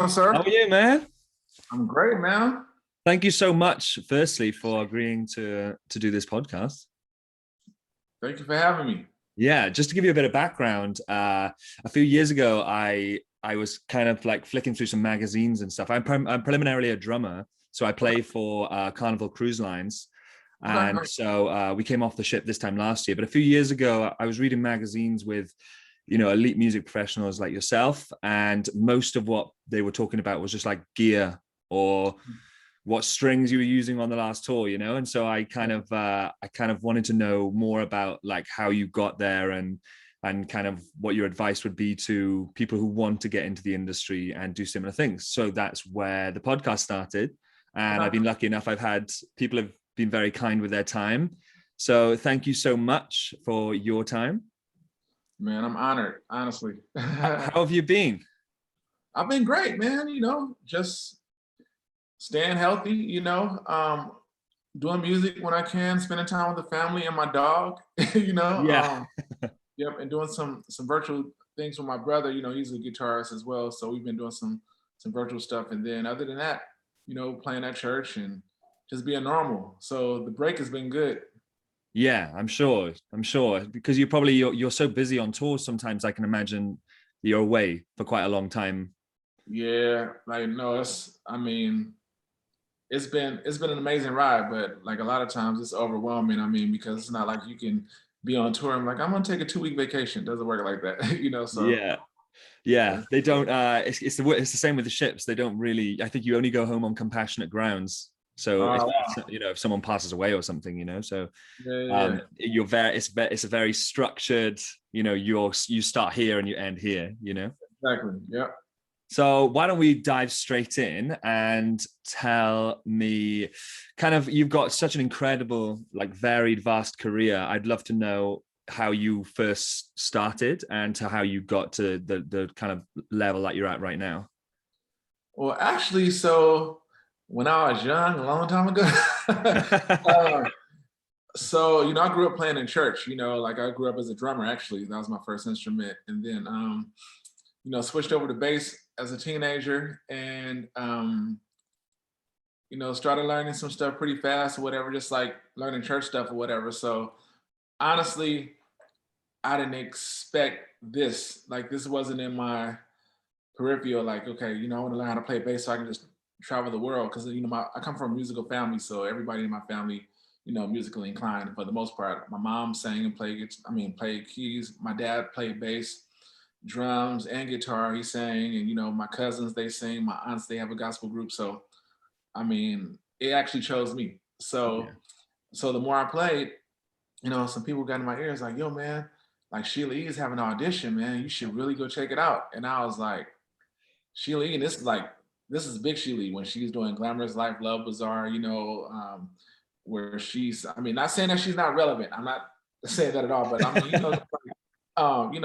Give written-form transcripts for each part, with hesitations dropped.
How sir? are you, man? I'm great, man. Thank you so much, firstly, for agreeing to do this podcast. Thank you for having me. Yeah, just to give you a bit of background, a few years ago, I was kind of like flicking through some magazines and stuff. I'm preliminarily a drummer, so I Okay, play for Carnival Cruise Lines, okay, and so we came off the ship this time last year. But a few years ago, I was reading magazines with elite music professionals like yourself, and most of what they were talking about was just like gear or what strings you were using on the last tour, and so I kind of wanted to know more about like how you got there, and kind of what your advice would be to people who want to get into the industry and do similar things. So that's where the podcast started, and I've okay. been lucky enough. I've had people have been very kind with their time, so thank you so much for your time. Man, I'm honored, honestly. How I've have you been? been great, man. Just staying healthy, doing music when I can, spending time with the family and my dog, you know. Yeah. Yep, and doing some virtual things with my brother, he's a guitarist as well. So we've been doing some virtual stuff. And then other than that, playing at church and just being normal. So the break has been good. Yeah, I'm sure because you're so busy on tours. Sometimes I can imagine you're away for quite a long time. Yeah, like no, it's been an amazing ride, but like a lot of times it's overwhelming. I mean, because it's not like you can be on tour. I'm like, I'm gonna take a 2 week vacation. It doesn't work like that, so Yeah, yeah, yeah. they don't. It's the same with the ships. They don't really. I think you only go home on compassionate grounds. So if Wow. if someone passes away or something, so Yeah, yeah, yeah. you're very it's a very structured. You start here and you end here. Exactly. Yep. So why don't we dive straight in and tell me kind of you've got such an incredible, like varied, vast career. I'd love to know how you first started and to how you got to the kind of level that you're at right now. Well, actually, so when I was young, a long time ago, uh, so I grew up playing in church. Like I grew up as a drummer. Actually, that was my first instrument, and then switched over to bass as a teenager, and started learning some stuff pretty fast or whatever, just like learning church stuff or whatever. So honestly, I didn't expect this. Like this wasn't in my peripheral. Like, okay, I want to learn how to play bass so I can just travel the world. Because I come from a musical family, so everybody in my family, musically inclined. And for the most part, my mom sang and played keys. My dad played bass, drums, and guitar. He sang, and my cousins they sing. My aunts they have a gospel group. So it actually chose me. Yeah. So the more I played, some people got in my ears like, yo, man, like Sheila E is having an audition, man. You should really go check it out. And I was like, Sheila E, and this is big Sheila E when she's doing Glamorous Life, Love Bazaar, where not saying that she's not relevant. I'm not saying that at all, but I mean,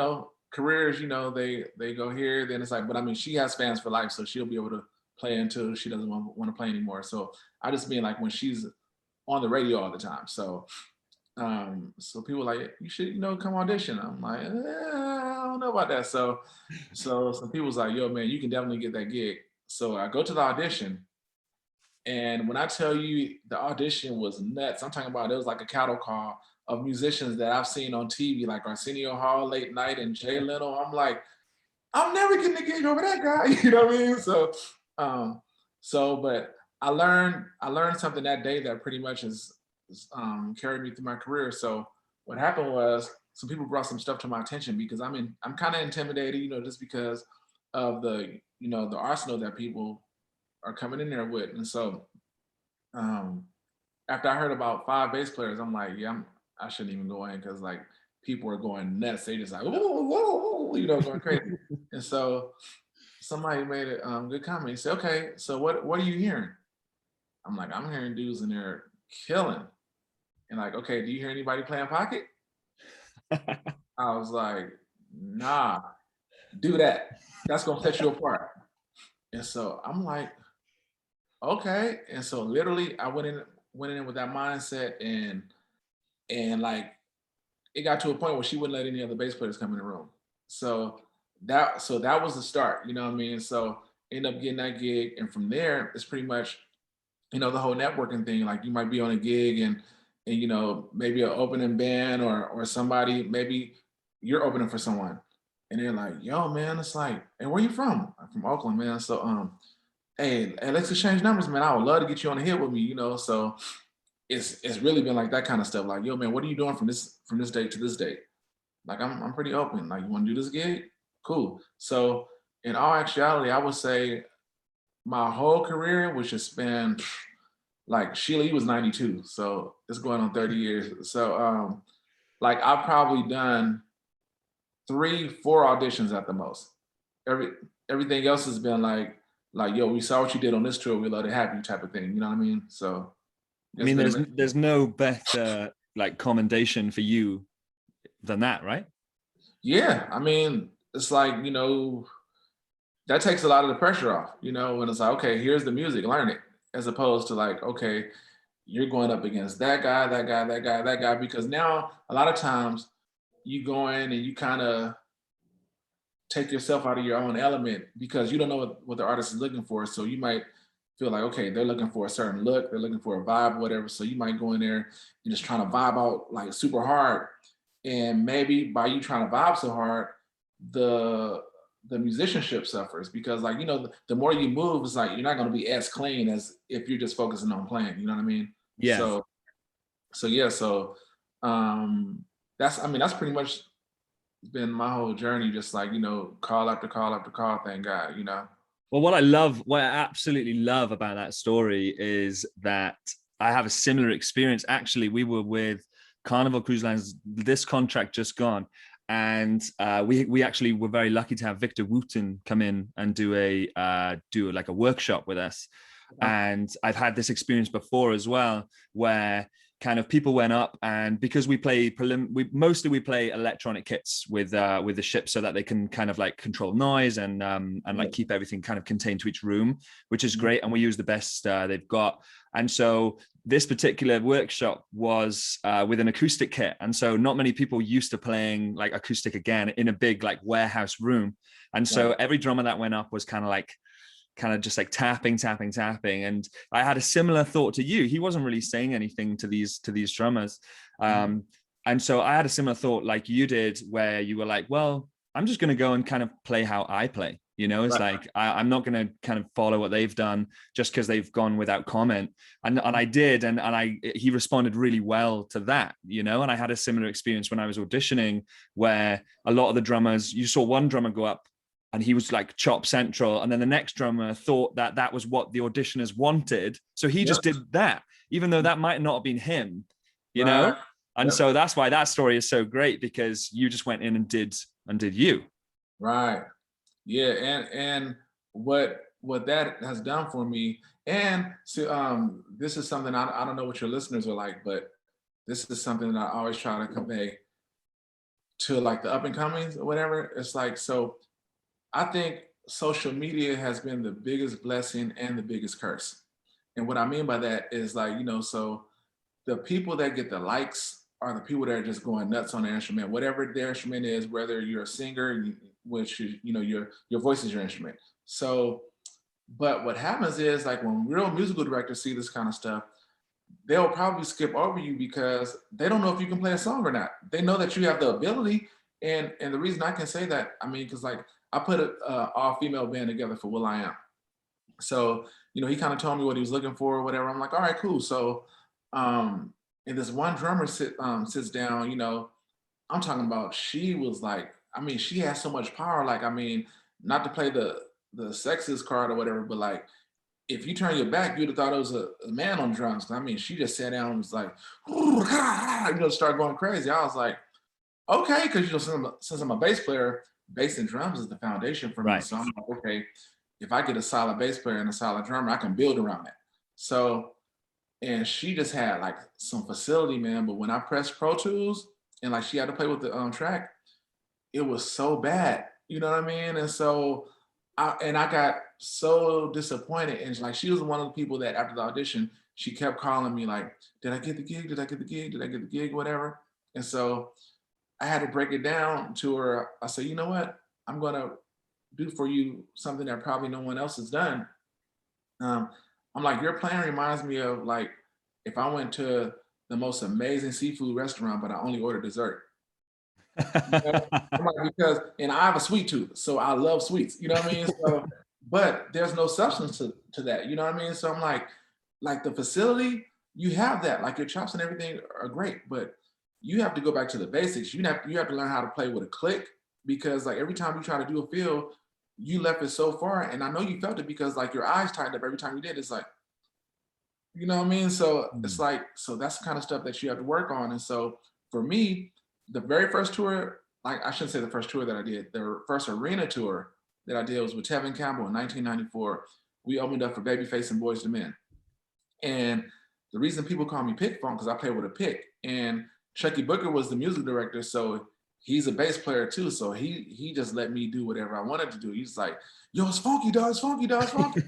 careers, they go here, then it's like, but I mean, she has fans for life, so she'll be able to play until she doesn't want to play anymore. So I just mean like when she's on the radio all the time. So people like, you should, come audition. I'm like, I don't know about that. So some people was like, yo, man, you can definitely get that gig. So I go to the audition, and when I tell you the audition was nuts, I'm talking about it was like a cattle call of musicians that I've seen on TV, like Arsenio Hall, Late Night, and Jay Leno. I'm like, I'm never getting a gig over that guy. You know what I mean? Um, but I learned something that day that pretty much has carried me through my career. So what happened was some people brought some stuff to my attention because I'm kind of intimidated, just because of the arsenal that people are coming in there with. And so um, after I heard about 5 bass players, I'm like, yeah, I shouldn't even go in because like people are going nuts. They just like, whoa, whoa, whoa, going crazy. And so somebody made a good comment. He said, okay, so what are you hearing? I'm like, I'm hearing dudes in there killing. And like, okay, do you hear anybody playing pocket? I was like, nah, do that. That's gonna set you apart. And so I'm like, okay. And so literally I went in with that mindset, and like it got to a point where she wouldn't let any other bass players come in the room. So that was the start, you know what I mean? So end up getting that gig. And from there, it's pretty much, you know, the whole networking thing. Like you might be on a gig and you know, maybe an opening band or somebody, maybe you're opening for someone. And they're like, yo, man, it's like, hey, where you from? I'm from Oakland, man. So hey, let's exchange numbers, man. I would love to get you on the hit with me, you know. So it's really been like that kind of stuff. Like, yo, man, what are you doing from this date to this date? Like I'm pretty open. Like, you want to do this gig? Cool. So in all actuality, I would say my whole career, which has been like Sheila, he was 92, so it's going on 30 years. So like I've probably done 3, 4 auditions at the most. Everything else has been like yo, we saw what you did on this tour, we love to have you type of thing. You know what I mean? So I it's mean, been there's no better like commendation for you than that, right? yeah. I mean, it's like, you know, that takes a lot of the pressure off, you know, when it's like, okay, here's the music, learn it. As opposed to like, okay, you're going up against that guy, that guy, that guy, that guy. Because now a lot of times you go in and you kind of take yourself out of your own element because you don't know what the artist is looking for. So you might feel like, okay, they're looking for a certain look, they're looking for a vibe, whatever. So you might go in there and just trying to vibe out like super hard. And maybe by you trying to vibe so hard, the the musicianship suffers because like, you know, the more you move, it's like you're not going to be as clean as if you're just focusing on playing, you know what I mean? Yeah. So yeah, so um that's, I mean, that's pretty much been my whole journey, just like, you know, call after call after call, thank God, you know. Well, what I absolutely love about that story is that I have a similar experience. Actually, we were with Carnival Cruise Lines, this contract just gone. And we actually were very lucky to have Victor Wooten come in and do like a workshop with us. And I've had this experience before as well, where kind of people went up, and because we play electronic kits with the ship so that they can kind of like control noise and like keep everything kind of contained to each room, which is great. And we use the best they've got. And so this particular workshop was with an acoustic kit, and so not many people used to playing like acoustic again in a big like warehouse room. And so every drummer that went up was kind of just like tapping. And I had a similar thought to you. He wasn't really saying anything to these drummers. And so I had a similar thought like you did, where you were like, well, I'm just going to go and kind of play how I play. You know, it's like, I'm not going to kind of follow what they've done just because they've gone without comment. And I did. And he responded really well to that, you know, and I had a similar experience when I was auditioning, where a lot of the drummers, you saw one drummer go up and he was like chop central, and then the next drummer thought that that was what the auditioners wanted, so he just did that, even though that might not have been him, you know. And so that's why that story is so great, because you just went in and did you. Right. Yeah, and what that has done for me, and so this is something I don't know what your listeners are like, but this is something that I always try to convey to like the up and comings or whatever. It's like, so I think social media has been the biggest blessing and the biggest curse. And what I mean by that is like, you know, so the people that get the likes are the people that are just going nuts on their instrument, whatever their instrument is, whether you're a singer, which is, you know, your voice is your instrument. So, but what happens is like when real musical directors see this kind of stuff, they'll probably skip over you because they don't know if you can play a song or not. They know that you have the ability. And the reason I can say that, I mean, because like I put an all-female band together for will.i.am. So, you know, he kind of told me what he was looking for or whatever. I'm like, all right, cool. So, and this one drummer sits down, you know, I'm talking about, she was like, I mean, she has so much power. Like, I mean, not to play the sexist card or whatever, but like, if you turn your back, you'd have thought it was a man on drums. I mean, she just sat down and was like, you know, start going crazy. I was like, okay, because, you know, since I'm a bass player, bass and drums is the foundation for me. Right. So I'm like, okay, if I get a solid bass player and a solid drummer, I can build around that. So, and she just had like some facility, man. But when I pressed Pro Tools and like she had to play with the track, it was so bad. You know what I mean? And so I got so disappointed. And like she was one of the people that after the audition, she kept calling me like, did I get the gig? Did I get the gig? Did I get the gig? Whatever. And so I had to break it down to her. I said, you know what? I'm gonna do for you something that probably no one else has done. I'm like, your plan reminds me of like if I went to the most amazing seafood restaurant, but I only ordered dessert. You know? I'm like, because, and I have a sweet tooth, so I love sweets. You know what I mean? So, but there's no substance to that. You know what I mean? So I'm like the facility, you have that, like your chops and everything are great, but you have to go back to the basics. You have to learn how to play with a click because like every time you try to do a fill, you left it so far, and I know you felt it because like your eyes tightened up every time you did. It's like, you know what I mean? So it's Mm. like, so that's the kind of stuff that you have to work on. And so for me, the very first tour, like I shouldn't say the first tour that I did, the first arena tour that I did was with Tevin Campbell in 1994. We opened up for Babyface and Boyz II Men. And the reason people call me Pik Funk because I play with a pick. And Chucky Booker was the music director, so he's a bass player too. So he just let me do whatever I wanted to do. He's like, yo, it's funky, dog, it's funky, dog, it's funky.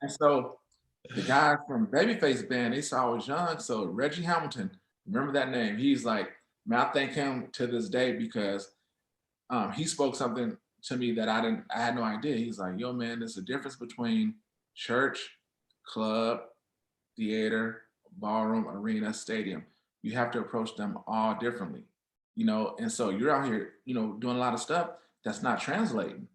And so the guy from Babyface band, they saw I was young. So Reggie Hamilton, remember that name? He's like, man, I thank him to this day because he spoke something to me that I had no idea. He's like, yo, man, there's a difference between church, club, theater, ballroom, arena, stadium. You have to approach them all differently, you know? And so you're out here, you know, doing a lot of stuff that's not translating.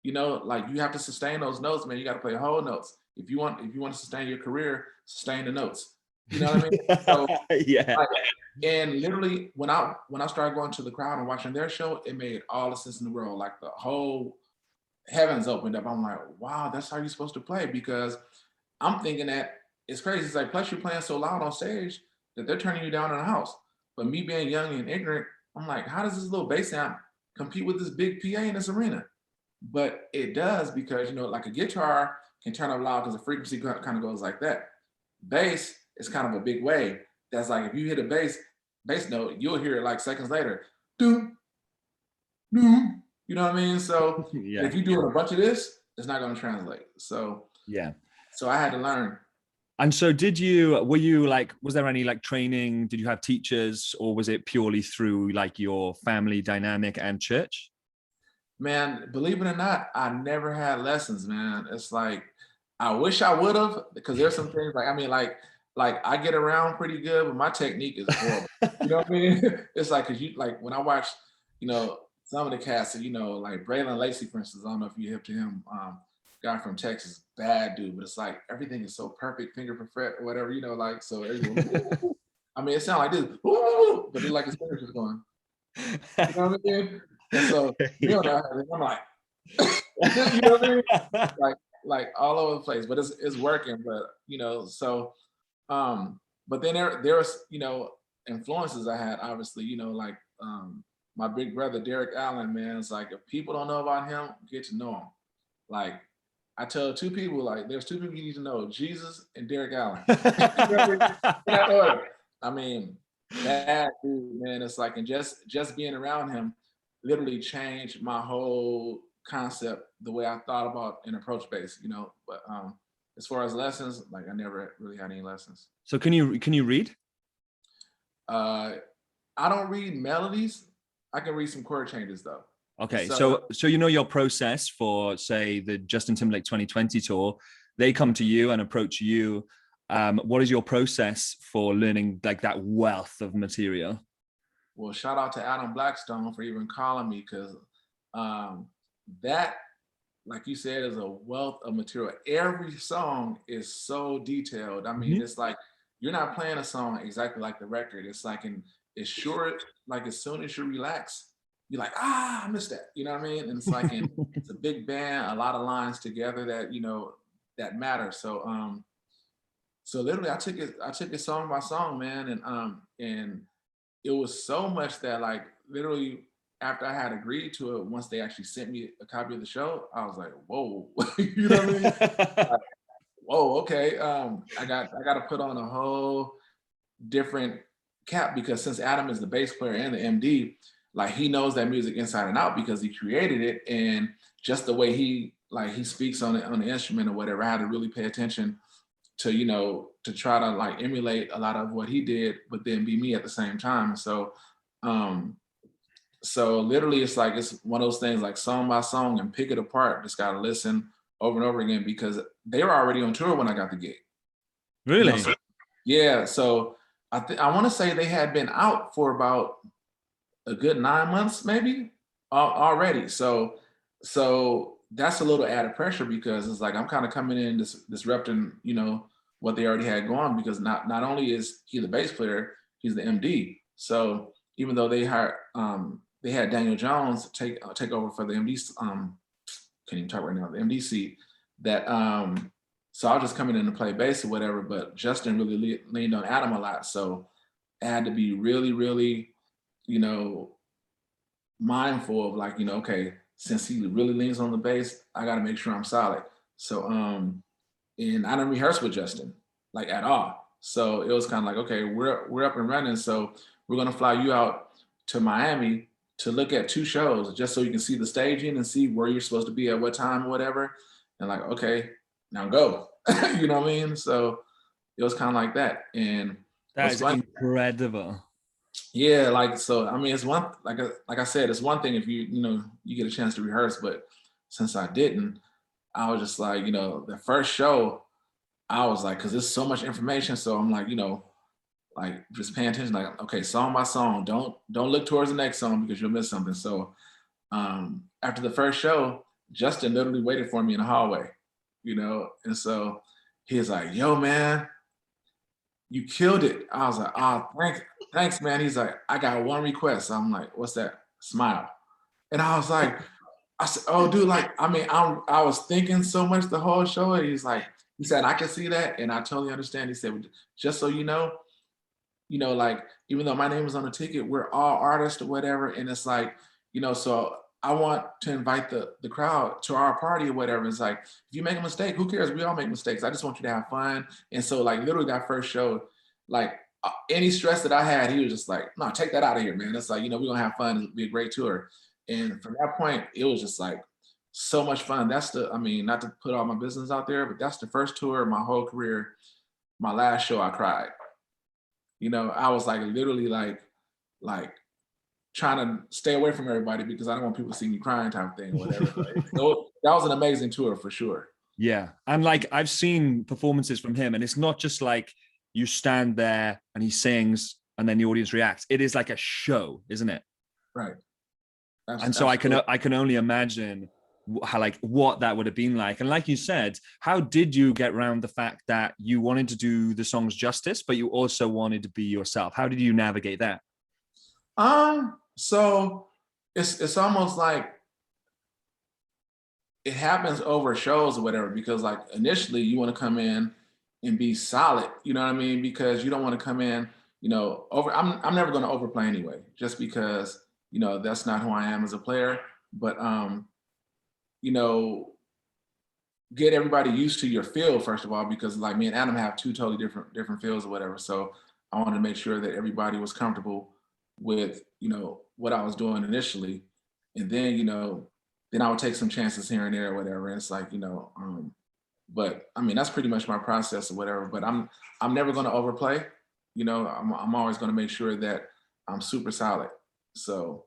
You know, like you have to sustain those notes, man. You got to play whole notes. If you want to sustain your career, sustain the notes. You know what I mean? So Yeah. like, and literally when I started going to the crowd and watching their show, it made all the sense in the world. Like the whole heavens opened up. I'm like, wow, that's how you're supposed to play. Because I'm thinking that it's crazy. It's like, plus you're playing so loud on stage that they're turning you down in the house. But me being young and ignorant, I'm like, how does this little bass amp compete with this big PA in this arena? But it does because, you know, like a guitar can turn up loud because the frequency kind of goes like that. Bass is kind of a big wave. That's like if you hit a bass note, you'll hear it like seconds later. Doom, doom. You know what I mean? So Yeah. if you do a bunch of this, it's not going to translate. So Yeah. I had to learn. And so were you like, was there any like training? Did you have teachers or was it purely through like your family dynamic and church? Man, believe it or not, I never had lessons, man. It's like I wish I would have because there's some things like I mean, like I get around pretty good, but my technique is horrible. You know what I mean? It's like because you like when I watch, you know, some of the cast, you know, like Braylon Lacey, for instance. I don't know if you hip to him, guy from Texas, bad dude, but it's like everything is so perfect, finger per fret or whatever, you know, like so. Everyone, I mean, it sounds like this, but it's like his fingers just going. You know what I mean? And so you know, Yeah. I'm like, you know what I mean? Like all over the place, but it's working. But you know, so but then there was you know influences I had obviously you know like my big brother Derek Allen, man. It's like if people don't know about him, get to know him. Like I tell two people, like there's two people you need to know: Jesus and Derek Allen. You know what I mean? In that order. I mean, that dude, man. It's like and just being around him literally changed my whole concept, the way I thought about an approach base, you know. But as far as lessons, like I never really had any lessons. So can you read? Uh, I don't read melodies. I can read some chord changes though. Okay, So so you know your process for say the Justin Timberlake 2020 tour, they come to you and approach you. What is your process for learning like that wealth of material? well, shout out to Adam Blackstone for even calling me because that, like you said, is a wealth of material. Every song is so detailed. I mean, Mhm. it's like you're not playing a song exactly like the record. It's like it's short, like as soon as you relax, you're like, I missed that. You know what I mean? And it's like it's a big band, a lot of lines together that, you know, that matter. So so literally I took it song by song, man, and it was so much that like literally after I had agreed to it, once they actually sent me a copy of the show, I was like, whoa, you know what I mean? Like, whoa, okay. I got to put on a whole different cap because since Adam is the bass player and the MD, like he knows that music inside and out because he created it, and just the way he speaks on it on the instrument or whatever, I had to really pay attention to you know to try to like emulate a lot of what he did, but then be me at the same time. So um So literally it's like, it's one of those things like song by song and pick it apart. Just gotta listen over and over again because they were already on tour when I got the gig. You know, Really? so, yeah. So I want to say they had been out for about a good 9 months, maybe already. So that's a little added pressure because it's like I'm kind of coming in disrupting, you know, what they already had going because not only is he the bass player, he's the MD. So even though they had Daniel Jones take over for the MD, can't even talk right now, the MD seat. That so I was just coming in to play bass or whatever, but Justin really leaned on Adam a lot. So I had to be really, really, you know, mindful of like, you know, okay, since he really leans on the bass, I got to make sure I'm solid. So, and I didn't rehearse with Justin like at all. So it was kind of like, okay, we're up and running. So we're gonna fly you out to Miami to look at 2 shows just so you can see the staging and see where you're supposed to be at what time or whatever. And like, okay, now go. You know what I mean? So it was kind of like that. And That what's is funny, incredible. yeah, like so. I mean, it's one like I said, it's one thing if you know you get a chance to rehearse, but since I didn't, I was just like, you know, the first show, I was like, because there's so much information, so I'm like, you know, like just paying attention, like okay, song by song, don't look towards the next song because you'll miss something. So after the first show, Justin literally waited for me in the hallway, you know, and so he was like, "Yo, man, you killed it." I was like, "Oh, thanks, man." He's like, "I got one request." I'm like, "What's that?" Smile. And I was like, I said, "Oh, dude, like, I mean, I was thinking so much the whole show." And he's like, he said, "I can see that, and I totally understand." He said, "Just so you know, like, even though my name is on the ticket, we're all artists or whatever." And it's like, you know, so I want to invite the crowd to our party or whatever. It's like, if you make a mistake, who cares? We all make mistakes. I just want you to have fun. And so, like, literally that first show, like, any stress that I had, he was just like, "No, take that out of here, man." It's like, you know, we're gonna have fun. It'll be a great tour. And from that point, it was just like so much fun. I mean, not to put all my business out there, but that's the first tour of my whole career. My last show, I cried. You know, I was like literally like trying to stay away from everybody because I don't want people to see me crying type of thing or whatever. So that was an amazing tour for sure. Yeah. And like I've seen performances from him, and it's not just like you stand there and he sings and then the audience reacts. It is like a show, isn't it? Right. And so Absolutely. I can only imagine how like what that would have been like. And like you said, how did you get around the fact that you wanted to do the songs justice, but you also wanted to be yourself? How did you navigate that? So it's almost like it happens over shows or whatever, because like initially you want to come in and be solid, you know what I mean? Because you don't want to come in, you know, I'm never going to overplay anyway, just because, you know, that's not who I am as a player. But you know, get everybody used to your feel first of all, because like me and Adam have 2 totally different feels or whatever. So I wanted to make sure that everybody was comfortable with, you know, what I was doing initially. And then, you know, then I would take some chances here and there or whatever. And it's like, you know, but I mean that's pretty much my process or whatever. But I'm never gonna overplay. You know, I'm always gonna make sure that I'm super solid. So,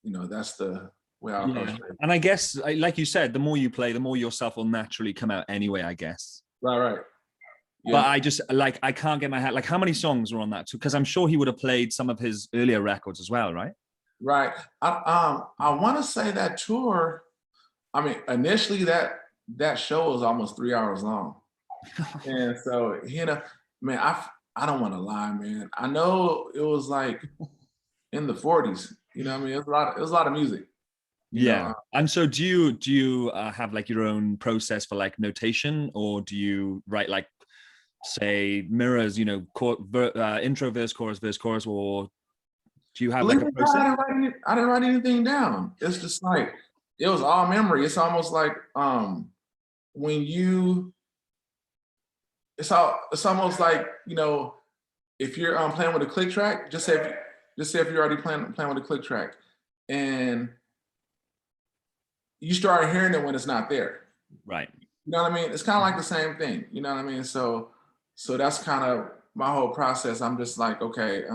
you know, that's the way I approach Yeah. it. And I guess, like you said, the more you play, the more yourself will naturally come out anyway, I guess. Right, right. But Yeah. I just like, I can't get my head, like, how many songs were on that? Because I'm sure he would have played some of his earlier records as well, right? Right. I want to say that tour. I mean, initially that show was almost 3 hours long, and so you know, man, I don't want to lie, man. I know it was like in the 40s. You know, what I mean, it was a lot of music. You know, Yeah. And so do you have like your own process for like notation, or do you write like, say, mirrors, you know, intro, verse, chorus, or do you have believe like it a or not, process? I didn't write anything down. It's just like it was all memory. It's almost like when you it's almost like, you know, if you're playing with a click track, just say if you're already playing with a click track and you start hearing it when it's not there. Right. You know what I mean? It's kind of like the same thing. You know what I mean? So that's kind of my whole process. I'm just like, okay,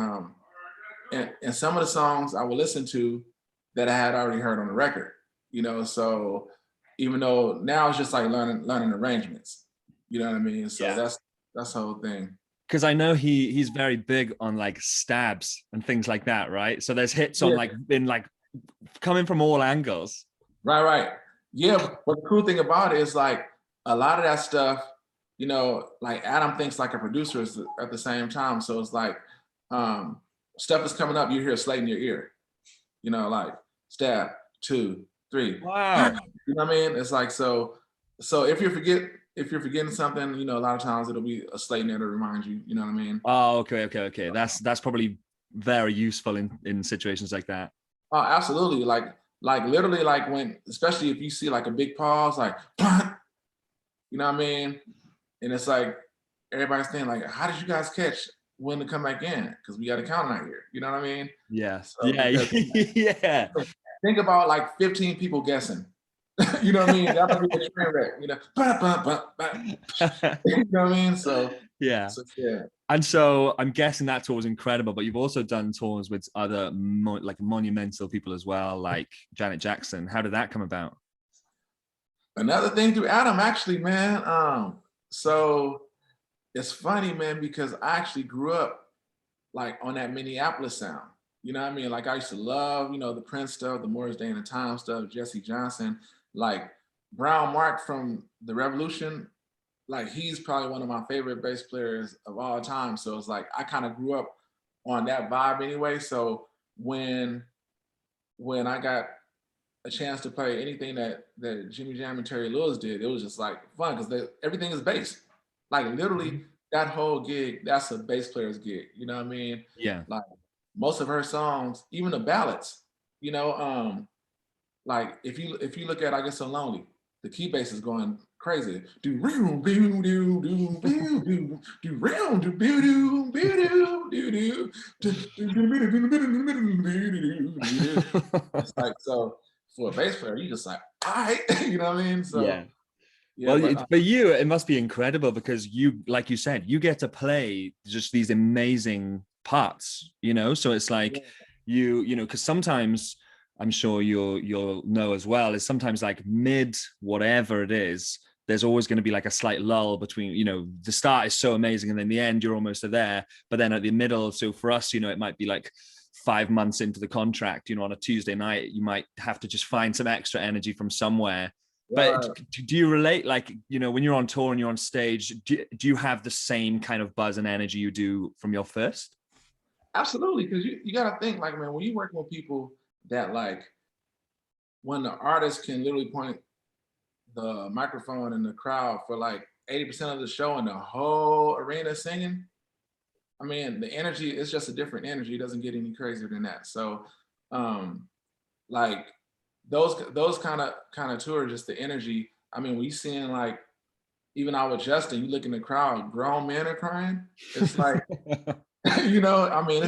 and some of the songs I will listen to, that I had already heard on the record, you know. So even though now it's just like learning arrangements, you know what I mean? So Yeah. that's the whole thing. Because I know he's very big on like stabs and things like that, right? So there's hits on Yeah. like in like coming from all angles. Right. Yeah, but the cool thing about it is like a lot of that stuff, you know, like Adam thinks like a producer is at the same time. So it's like stuff is coming up, you hear a slate in your ear, you know, like stab, 2, 3. Wow. You know what I mean? It's like so if you're forgetting something, you know, a lot of times it'll be a slate in there to remind you, you know what I mean? Oh, okay. That's probably very useful in situations like that. Oh, absolutely. Like literally like when, especially if you see like a big pause, like, you know what I mean? And it's like everybody's thinking like, how did you guys catch when to come back in? Because we got a count out here. You know what I mean? Yeah. So Yeah. because Yeah. think about like 15 people guessing. You know what I mean? That would be a train wreck. You know, you know what I mean? Yeah. So yeah. And so I'm guessing that tour was incredible, but you've also done tours with other like monumental people as well, like Janet Jackson. How did that come about? Another thing through Adam, actually, man. So it's funny, man, because I actually grew up like on that Minneapolis sound. You know what I mean? Like I used to love, you know, the Prince stuff, the Morris Day and the Time stuff, Jesse Johnson, like Brown Mark from the Revolution. Like he's probably one of my favorite bass players of all time. So it's like I kind of grew up on that vibe anyway. So when I got a chance to play anything that Jimmy Jam and Terry Lewis did, it was just like fun because everything is bass. Like literally that whole gig, that's a bass player's gig. You know what I mean? Yeah. Like most of her songs, even the ballads, you know, like if you look at I Get So Lonely, the key bass is going crazy. Do do do do do do do round do do do do do do. It's like so for a bass player, you just like, all right, you know what I mean? So Yeah. yeah, Well, but for you, it must be incredible because you, like you said, you get to play just these amazing parts, you know? So it's like yeah, you know, because sometimes I'm sure you'll know as well, is sometimes like mid whatever it is, there's always going to be like a slight lull between, you know, the start is so amazing and then the end you're almost there, but then at the middle, so for us, you know, it might be like 5 months into the contract, you know, on a Tuesday night, you might have to just find some extra energy from somewhere. But yeah, do you relate, like, you know, when you're on tour and you're on stage, do you have the same kind of buzz and energy you do from your first? absolutely. Because you got to think like, man, when you're working with people that like, when the artist can literally point the microphone in the crowd for like 80% of the show and the whole arena singing, I mean, the energy is just a different energy. It doesn't get any crazier than that. So, like those kind of tours, just the energy. I mean, we seeing like even out with Justin, you look in the crowd, grown men are crying. It's like you know, I mean,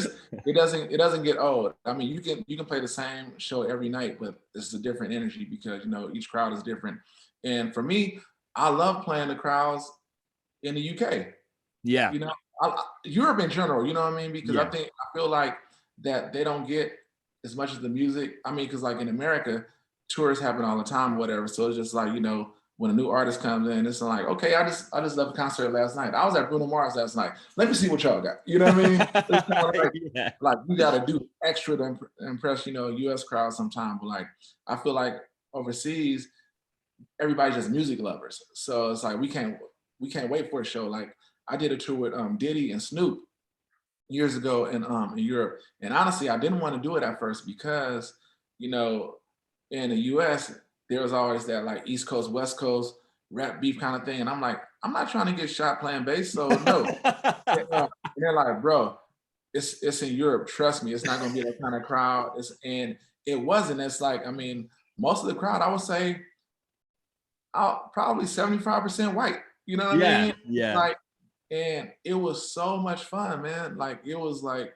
it doesn't get old. I mean, you can play the same show every night, but it's a different energy because you know each crowd is different. And for me, I love playing the crowds in the UK. Yeah. You know, Europe in general. You know what I mean? Because Yeah. I feel like that they don't get as much as the music. I mean, because like in America, tours happen all the time, or whatever. So it's just like you know, when a new artist comes in, it's like, okay, I just left a concert last night. I was at Bruno Mars last night. Let me see what y'all got. You know what I mean? It's kind of Yeah. like you got to do extra to impress, you know, U.S. crowd sometimes. But like, I feel like overseas, everybody's just music lovers. So it's like we can't wait for a show. Like I did a tour with Diddy and Snoop years ago in Europe, and honestly, I didn't want to do it at first because you know in the U.S. there was always that like East Coast West Coast rap beef kind of thing, and I'm like, I'm not trying to get shot playing bass, so no. And they're like, bro, it's in Europe. Trust me, it's not gonna be that kind of crowd. And it wasn't. It's like, I mean, most of the crowd, I would say, probably 75% white. You know what I Yeah. mean? Yeah. Like, and it was so much fun, man. Like it was like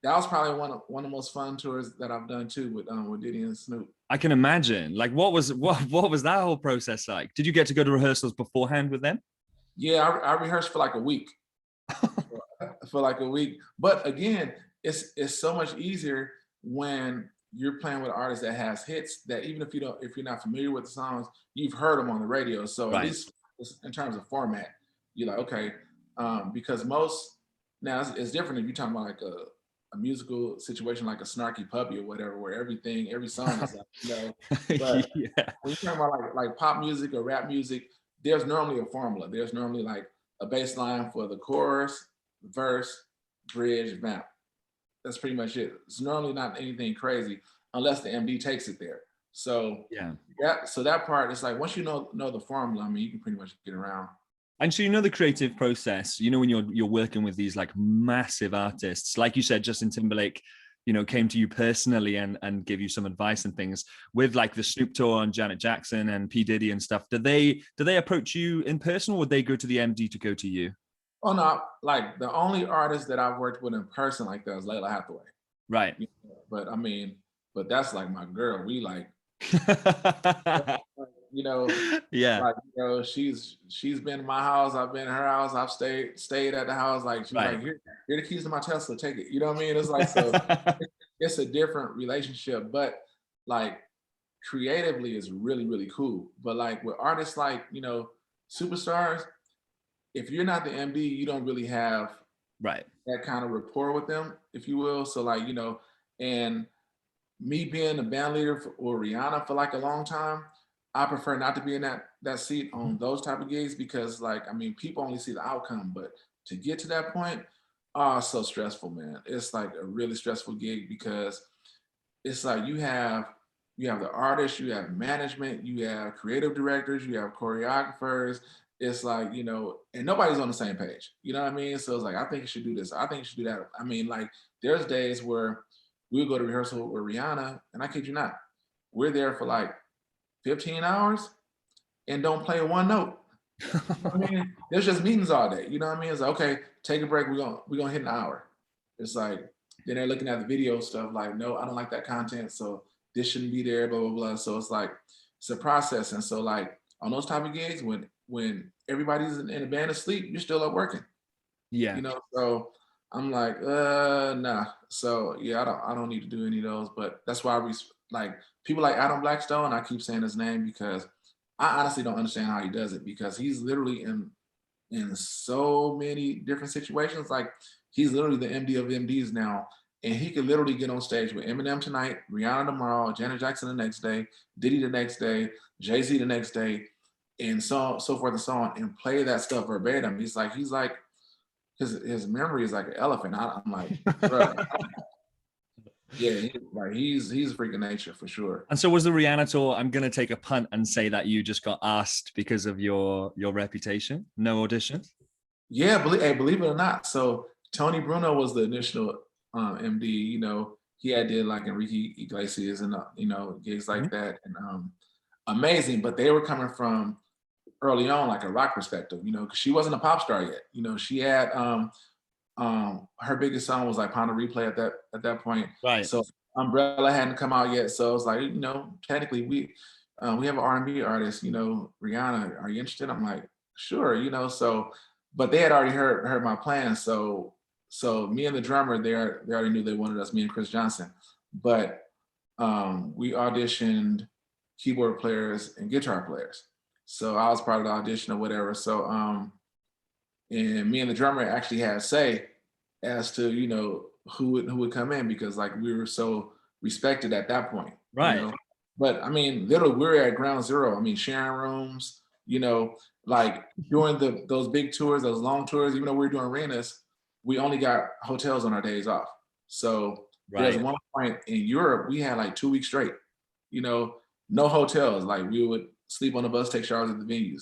that was probably one of the most fun tours that I've done too with Diddy and Snoop. I can imagine. Like, what was that whole process like? Did you get to go to rehearsals beforehand with them? Yeah, I rehearsed for like a week. For like a week. But again, it's so much easier when you're playing with an artist that has hits that even if you're not familiar with the songs, you've heard them on the radio. So at Right. least in terms of format, you're like, okay, because most now it's different if you're talking about like a musical situation like a Snarky Puppy or whatever, where every song is like, but Yeah. when you're talking about like pop music or rap music, there's normally a formula. There's normally like a bass line for the chorus, verse, bridge, vamp. That's pretty much it. It's normally not anything crazy unless the MD takes it there. So Yeah. so that part is like once you know the formula, I mean, you can pretty much get around. And so, you know, the creative process, you know, when you're working with these like massive artists, like you said, Justin Timberlake, you know, came to you personally and give you some advice and things with like the Snoop Tour on Janet Jackson and P. Diddy and stuff. Do they approach you in person, or would they go to the MD to go to you? Oh no, like the only artist that I've worked with in person like that is Layla Hathaway. Right. But I mean, but that's like my girl. We like, you know, Yeah. like she's been in my house. I've been in her house. I've stayed at the house. Like she's Right. like, here the keys to my Tesla. Take it. You know what I mean? It's like so. It's a different relationship, but like creatively is really really cool. But like with artists like superstars, if you're not the MD, you don't really have Right. that kind of rapport with them, if you will. So like and me being a band leader or Rihanna for like a long time, I prefer not to be in that seat on those type of gigs because like I mean people only see the outcome, but to get to that point, oh, it's so stressful, man. It's like a really stressful gig because it's like you have the artists, you have management, you have creative directors, you have choreographers. It's like, and nobody's on the same page. You know what I mean? So it's like, I think you should do this. I think you should do that. I mean, like, there's days where we'll go to rehearsal with Rihanna, and I kid you not, we're there for like 15 hours and don't play one note. I mean, there's just meetings all day. You know what I mean? It's like, okay, take a break. We're gonna hit an hour. It's like then they're looking at the video stuff like, no, I don't like that content, so this shouldn't be there, blah blah blah. So it's like it's a process. And so like on those type of gigs, when everybody's in a band asleep, you're still up working. Yeah. So I'm like, nah. So yeah, I don't need to do any of those. But that's why we like people like Adam Blackstone. I keep saying his name because I honestly don't understand how he does it because he's literally in so many different situations. Like he's literally the MD of MDs now, and he could literally get on stage with Eminem tonight, Rihanna tomorrow, Janet Jackson the next day, Diddy the next day, Jay-Z the next day, and so forth and so on, and play that stuff verbatim. He's like his memory is like an elephant. I'm like, bro. Yeah, he's a freak of nature for sure. And so was the Rihanna tour, I'm going to take a punt and say that you just got asked because of your reputation? No auditions? Yeah, believe it or not. So Tony Bruno was the initial MD. He had did like Enrique Iglesias and gigs like that, and amazing. But they were coming from early on, like a rock perspective. Because she wasn't a pop star yet. She had her biggest song was like Pound a Replay at that point. Right. So Umbrella hadn't come out yet. So it's like, technically we have an R&B artist, Rihanna, are you interested? I'm like, sure, so, but they had already heard my plans. So me and the drummer, they already knew they wanted us, me and Chris Johnson. But we auditioned keyboard players and guitar players. So I was part of the audition or whatever. So and me and the drummer actually had a say as to who would come in because like we were so respected at that point. Right. But I mean, literally we were at ground zero. I mean, sharing rooms, like doing those big tours, those long tours, even though we were doing arenas, we only got hotels on our days off. So there's one point in Europe, we had like 2 weeks straight, no hotels. Like we would sleep on the bus, take showers at the venues.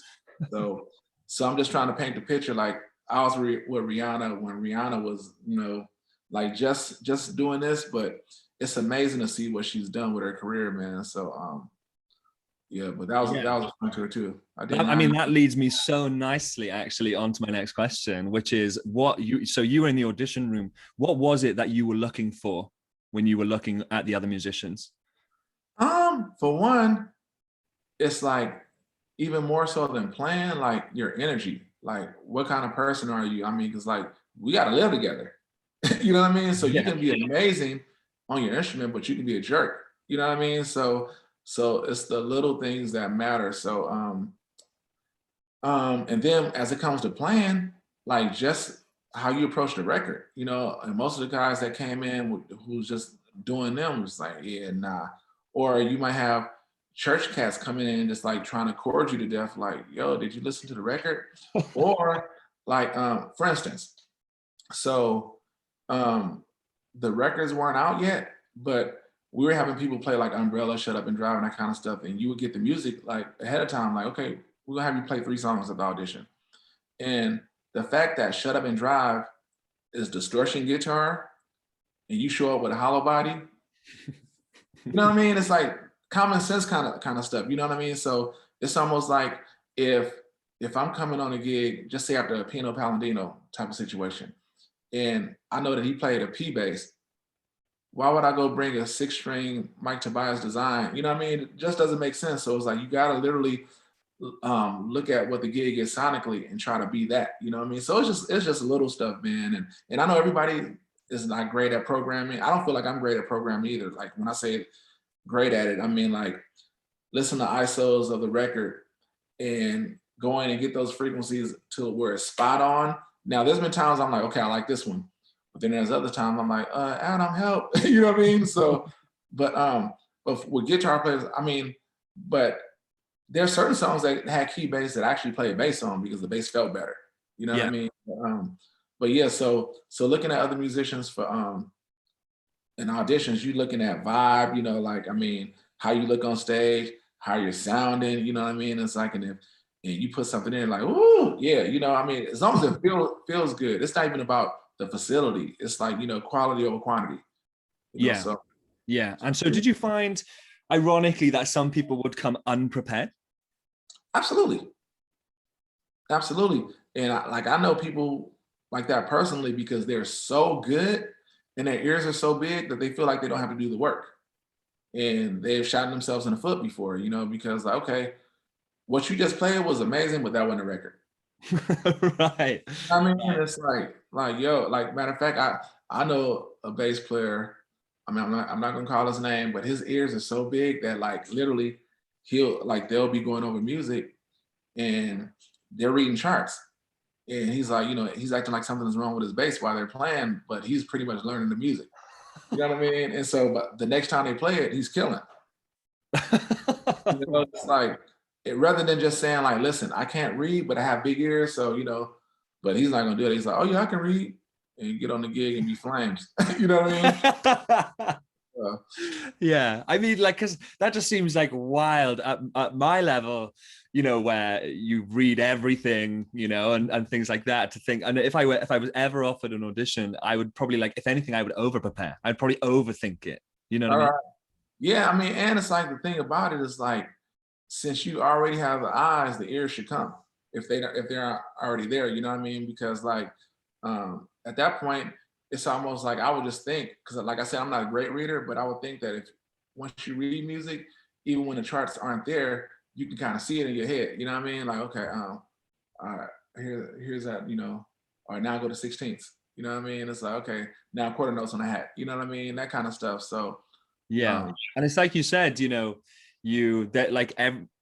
So I'm just trying to paint the picture. Like I was with Rihanna when Rihanna was, like just doing this, but it's amazing to see what she's done with her career, man. So yeah, but that was fun to her too. I mean, that leads me so nicely actually onto my next question, which is so you were in the audition room. What was it that you were looking for when you were looking at the other musicians? For one, it's like even more so than playing, like your energy, like what kind of person are you? I mean, because like we got to live together. You know what I mean? So you can be amazing on your instrument, but you can be a jerk. You know what I mean? So it's the little things that matter. So and then as it comes to playing, like just how you approach the record, you know, and most of the guys that came in who's just doing them was like, yeah, nah. Or you might have church cats coming in just like trying to chord you to death, like, yo, did you listen to the record? Or like, for instance, so um the records weren't out yet, but we were having people play like Umbrella, Shut Up and Drive, and that kind of stuff. And you would get the music like ahead of time, like, okay, we're gonna have you play 3 songs at the audition. And the fact that Shut Up and Drive is distortion guitar and you show up with a hollow body, you know what I mean? It's like common sense kind of stuff. You know what I mean? So it's almost like if if I'm coming on a gig, just say after a Pino Palladino type of situation, and I know that he played a P bass, why would I go bring a 6-string Mike Tobias design? You know what I mean? It just doesn't make sense. So it's like you gotta literally look at what the gig is sonically and try to be that. You know what I mean? So it's just little stuff, man. And I know everybody is not great at programming. I don't feel like I'm great at programming either. Like when I say great at it, I mean like listen to ISOs of the record and go in and get those frequencies to where it's spot on. Now there's been times I'm like, okay, I like this one. But then there's other times I'm like, Adam, help. You know what I mean? So, but with guitar players, I mean, but there are certain songs that had key bass that I actually played bass on because the bass felt better. You know what I Yeah. mean? But yeah, so looking at other musicians for in auditions, you looking at vibe, you know, like I mean, how you look on stage, how you're sounding, you know what I mean? It's like and you put something in like, ooh, yeah, you know, I mean, as long as it feels good. It's not even about the facility. It's like, you know, quality over quantity. You know, Yeah. so Yeah. And so did you find, ironically, that some people would come unprepared? absolutely. Absolutely. And I know people like that personally because they're so good and their ears are so big that they feel like they don't have to do the work. And they've shot themselves in the foot before, you know, because like, okay, what you just played was amazing, but that wasn't a record. Right. I mean, Right. it's like yo, like matter of fact, I know a bass player. I mean, I'm not gonna call his name, but his ears are so big that like literally they'll be going over music and they're reading charts. And he's like, you know, he's acting like something's wrong with his bass while they're playing, but he's pretty much learning the music. You know what I mean? And so, but the next time they play it, he's killing. You know, it's like rather than just saying like, listen, I can't read, but I have big ears, so you know. But he's not gonna do it. He's like, oh yeah, I can read, and you get on the gig and be flames. You know what I mean? Uh, Yeah, I mean, like, because that just seems like wild at my level, you know, where you read everything, you know, and things like that to think. And if I was ever offered an audition, I would probably like, if anything, I would over prepare. I'd probably overthink it. You know what I all mean? right. Yeah, I mean, and it's like the thing about it is like, since you already have the eyes, the ears should come if they're already there. You know what I mean? Because like at that point, it's almost like I would just think because like I said, I'm not a great reader, but I would think that if once you read music, even when the charts aren't there, you can kind of see it in your head. You know what I mean? Like okay, all right, here's that. You know, all right, now go to 16ths. You know what I mean? It's like okay, now quarter notes on a hat. You know what I mean? That kind of stuff. So Yeah, um, and it's like you said, you know, you that like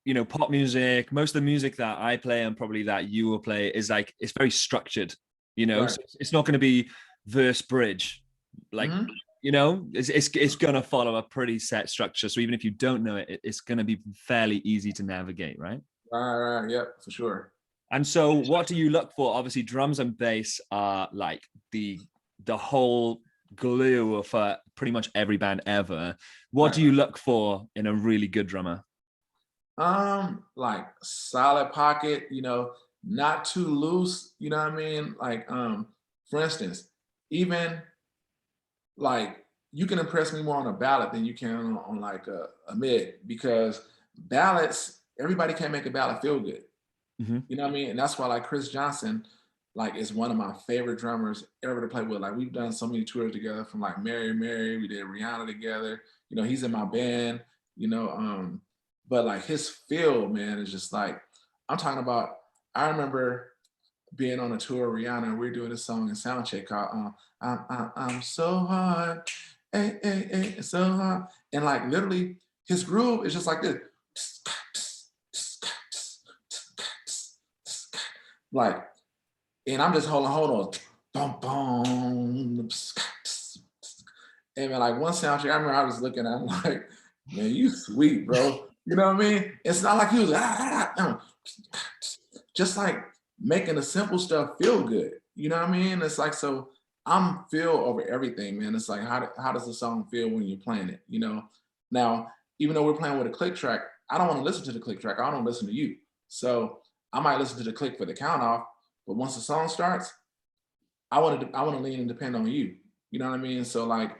you know, pop music, most of the music that I play and probably that you will play is like it's very structured, you know. right. So it's not going to be verse bridge, like Mhm. you know, it's going to follow a pretty set structure. So even if you don't know it, it's going to be fairly easy to navigate, right? Right. Yep. For sure. And so, what do you look for? Obviously, drums and bass are like the whole glue for pretty much every band ever. What Right. do you look for in a really good drummer? Like solid pocket, you know, not too loose, you know what I mean? Like, for instance, even like you can impress me more on a ballad than you can on like a mid because ballads, everybody can't make a ballad feel good. Mm-hmm. You know what I mean? And that's why like Chris Johnson, like is one of my favorite drummers ever to play with. Like we've done so many tours together from like Mary Mary, we did Rihanna together. You know, he's in my band, you know, but like his feel, man, is just like I'm talking about. I remember being on a tour with Rihanna and we are doing this song in soundcheck called I'm so hard hey, hey, hey, so and like literally his groove is just like this. Like, and I'm just hold on. Boom, boom. And man, like one sound check, I remember I was looking at him like, man, you sweet, bro. You know what I mean? It's not like he was just like making the simple stuff feel good. You know what I mean? It's like, so I'm feel over everything, man. It's like, how does the song feel when you're playing it? You know? Now, even though we're playing with a click track, I don't want to listen to the click track. I don't listen to you. So I might listen to the click for the count off, but once the song starts, I want to lean and depend on you. You know what I mean? So like,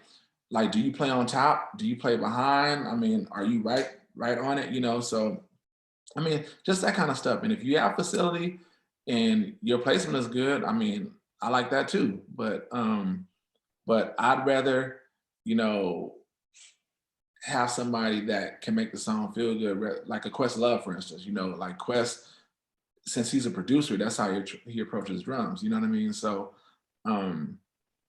do you play on top? Do you play behind? I mean, are you right on it? You know, so I mean, just that kind of stuff. And if you have facility and your placement is good, I mean, I like that too. But I'd rather, you know, have somebody that can make the song feel good, like a Quest Love, for instance. You know, like Quest, since he's a producer, that's how he approaches drums. You know what I mean? So, um,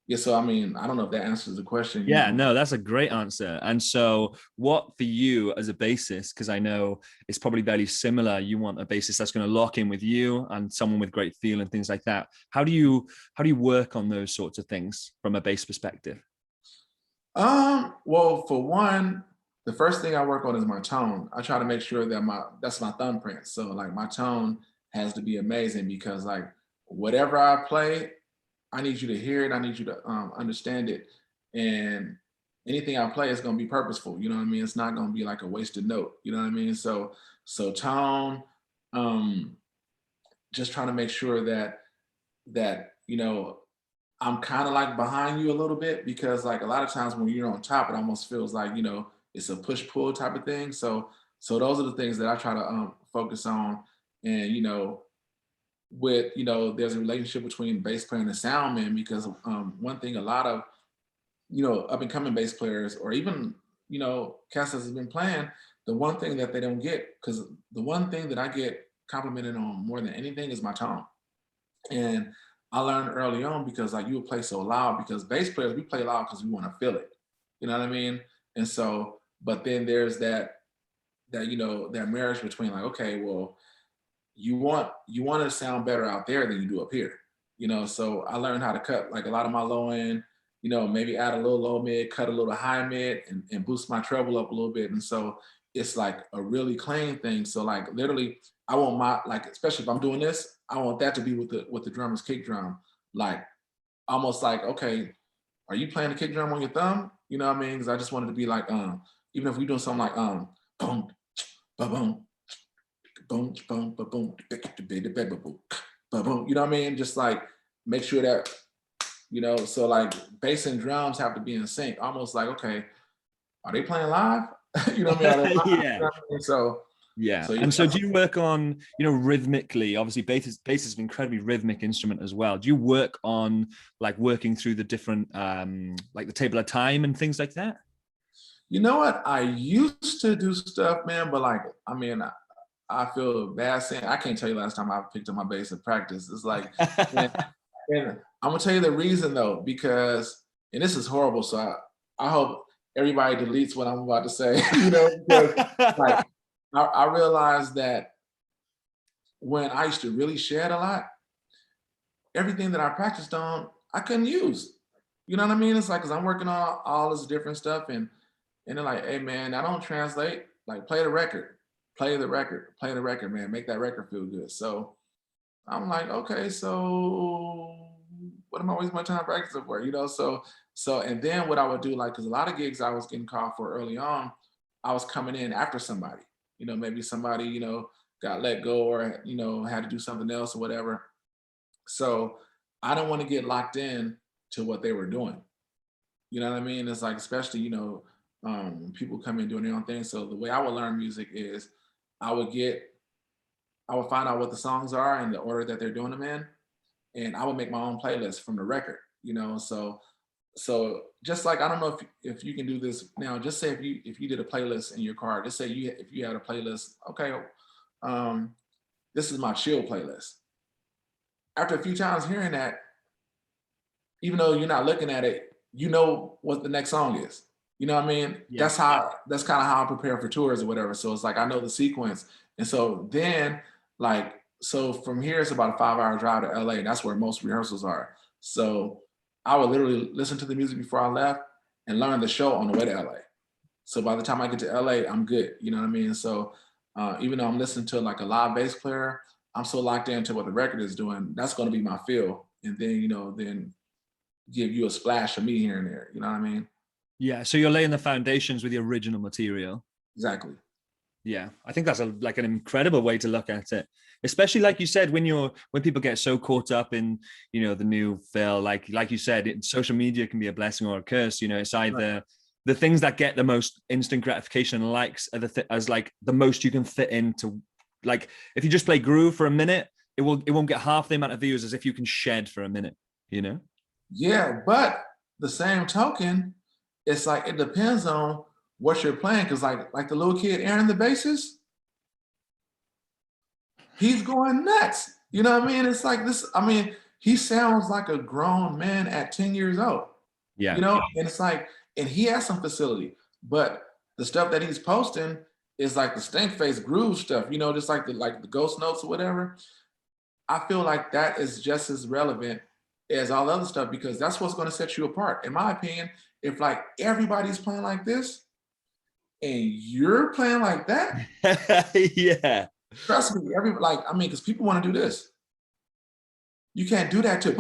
yeah. So I mean, I don't know if that answers the question. You Yeah, know, no, that's a great answer. And so, what for you as a bassist? Because I know it's probably very similar. You want a bassist that's going to lock in with you and someone with great feel and things like that. How do you work on those sorts of things from a bass perspective? Well, for one, the first thing I work on is my tone. I try to make sure that that's my thumbprint. So like my tone has to be amazing because like whatever I play, I need you to hear it. I need you to understand it. And anything I play is gonna be purposeful. You know what I mean? It's not gonna be like a wasted note. You know what I mean? So tone, um, just trying to make sure that you know I'm kind of like behind you a little bit because like a lot of times when you're on top, it almost feels like, you know, it's a push pull type of thing. So those are the things that I try to focus on. And with there's a relationship between the bass player and the sound man because one thing a lot of up and coming bass players or even cats has been playing, the one thing that they don't get, because the one thing that I get complimented on more than anything is my tone. And I learned early on because like you would play so loud because bass players, we play loud because we want to feel it. You know what I mean? And so, but then there's that marriage between like, okay, well, you want to sound better out there than you do up here. So I learned how to cut like a lot of my low end, maybe add a little low mid, cut a little high mid, and boost my treble up a little bit. And so it's like a really clean thing. So like literally, I want my like, especially if I'm doing this, I want that to be with the drummer's kick drum. Like almost like, okay, are you playing the kick drum on your thumb? You know what I mean? Because I just wanted to be like, even if we're doing something like boom, ba boom, boom, boom, ba boom, ba boom. You know what I mean? Just like make sure that so like bass and drums have to be in sync. Almost like, okay, are they playing live? You know what I mean? Are they live? You Yeah. know what I mean? Yeah. So And so do you work on, rhythmically? Obviously, bass is an incredibly rhythmic instrument as well. Do you work on like working through the different like the table of time and things like that? you know what? I used to do stuff, man, but like, I mean, I feel bad saying I can't tell you last time I picked up my bass in practice. It's like, man, and I'm gonna tell you the reason though, because and this is horrible. So I hope everybody deletes what I'm about to say, because like I realized that when I used to really shed a lot, everything that I practiced on, I couldn't use. You know what I mean? It's like because I'm working on all this different stuff, and they're like, "Hey man, I don't translate. Like play the record, play the record, man. Make that record feel good." So I'm like, okay, so what am I wasting my time practicing for? So and then what I would do, like, because a lot of gigs I was getting called for early on, I was coming in after somebody. Maybe somebody got let go or had to do something else or whatever. So I don't want to get locked in to what they were doing. You know what I mean? It's like, especially, people come in doing their own thing. So the way I would learn music is I would get, I would find out what the songs are and the order that they're doing them in. And I would make my own playlist from the record, so just like, I don't know if you can do this now, just say if you did a playlist in your car, just say if you had a playlist, okay, um, this is my chill playlist. After a few times hearing that, even though you're not looking at it, you know what the next song is. You know what I mean? Yeah. That's kind of how I prepare for tours or whatever. So it's like I know the sequence. And so then like so from here it's about a 5-hour drive to LA. That's where most rehearsals are. So I would literally listen to the music before I left and learn the show on the way to LA. So by the time I get to LA, I'm good. You know what I mean? So even though I'm listening to like a live bass player, I'm so locked into what the record is doing. That's going to be my feel. And then, you know, then give you a splash of me here and there. You know what I mean? Yeah. So you're laying the foundations with the original material. Exactly. Yeah, I think that's like an incredible way to look at it, especially like you said, when people get so caught up in, you know, the new Phil, like you said, social media can be a blessing or a curse. You know, it's either Right. the things that get the most instant gratification and likes are as like the most you can fit into. Like if you just play groove for a minute, it won't get half the amount of views as if you can shed for a minute. You know? Yeah, but the same token, it's like it depends on what you're playing. Cause like the little kid Aaron the bassist, he's going nuts. You know what I mean? It's like this, I mean, he sounds like a grown man at 10 years old. Yeah. You know, and it's like, and he has some facility, but the stuff that he's posting is like the stink face groove stuff, you know, just like the ghost notes or whatever. I feel like that is just as relevant as all other stuff because that's what's going to set you apart. In my opinion, if like everybody's playing like this and you're playing like that, Yeah. trust me, I mean, because people want to do this. You can't do that to.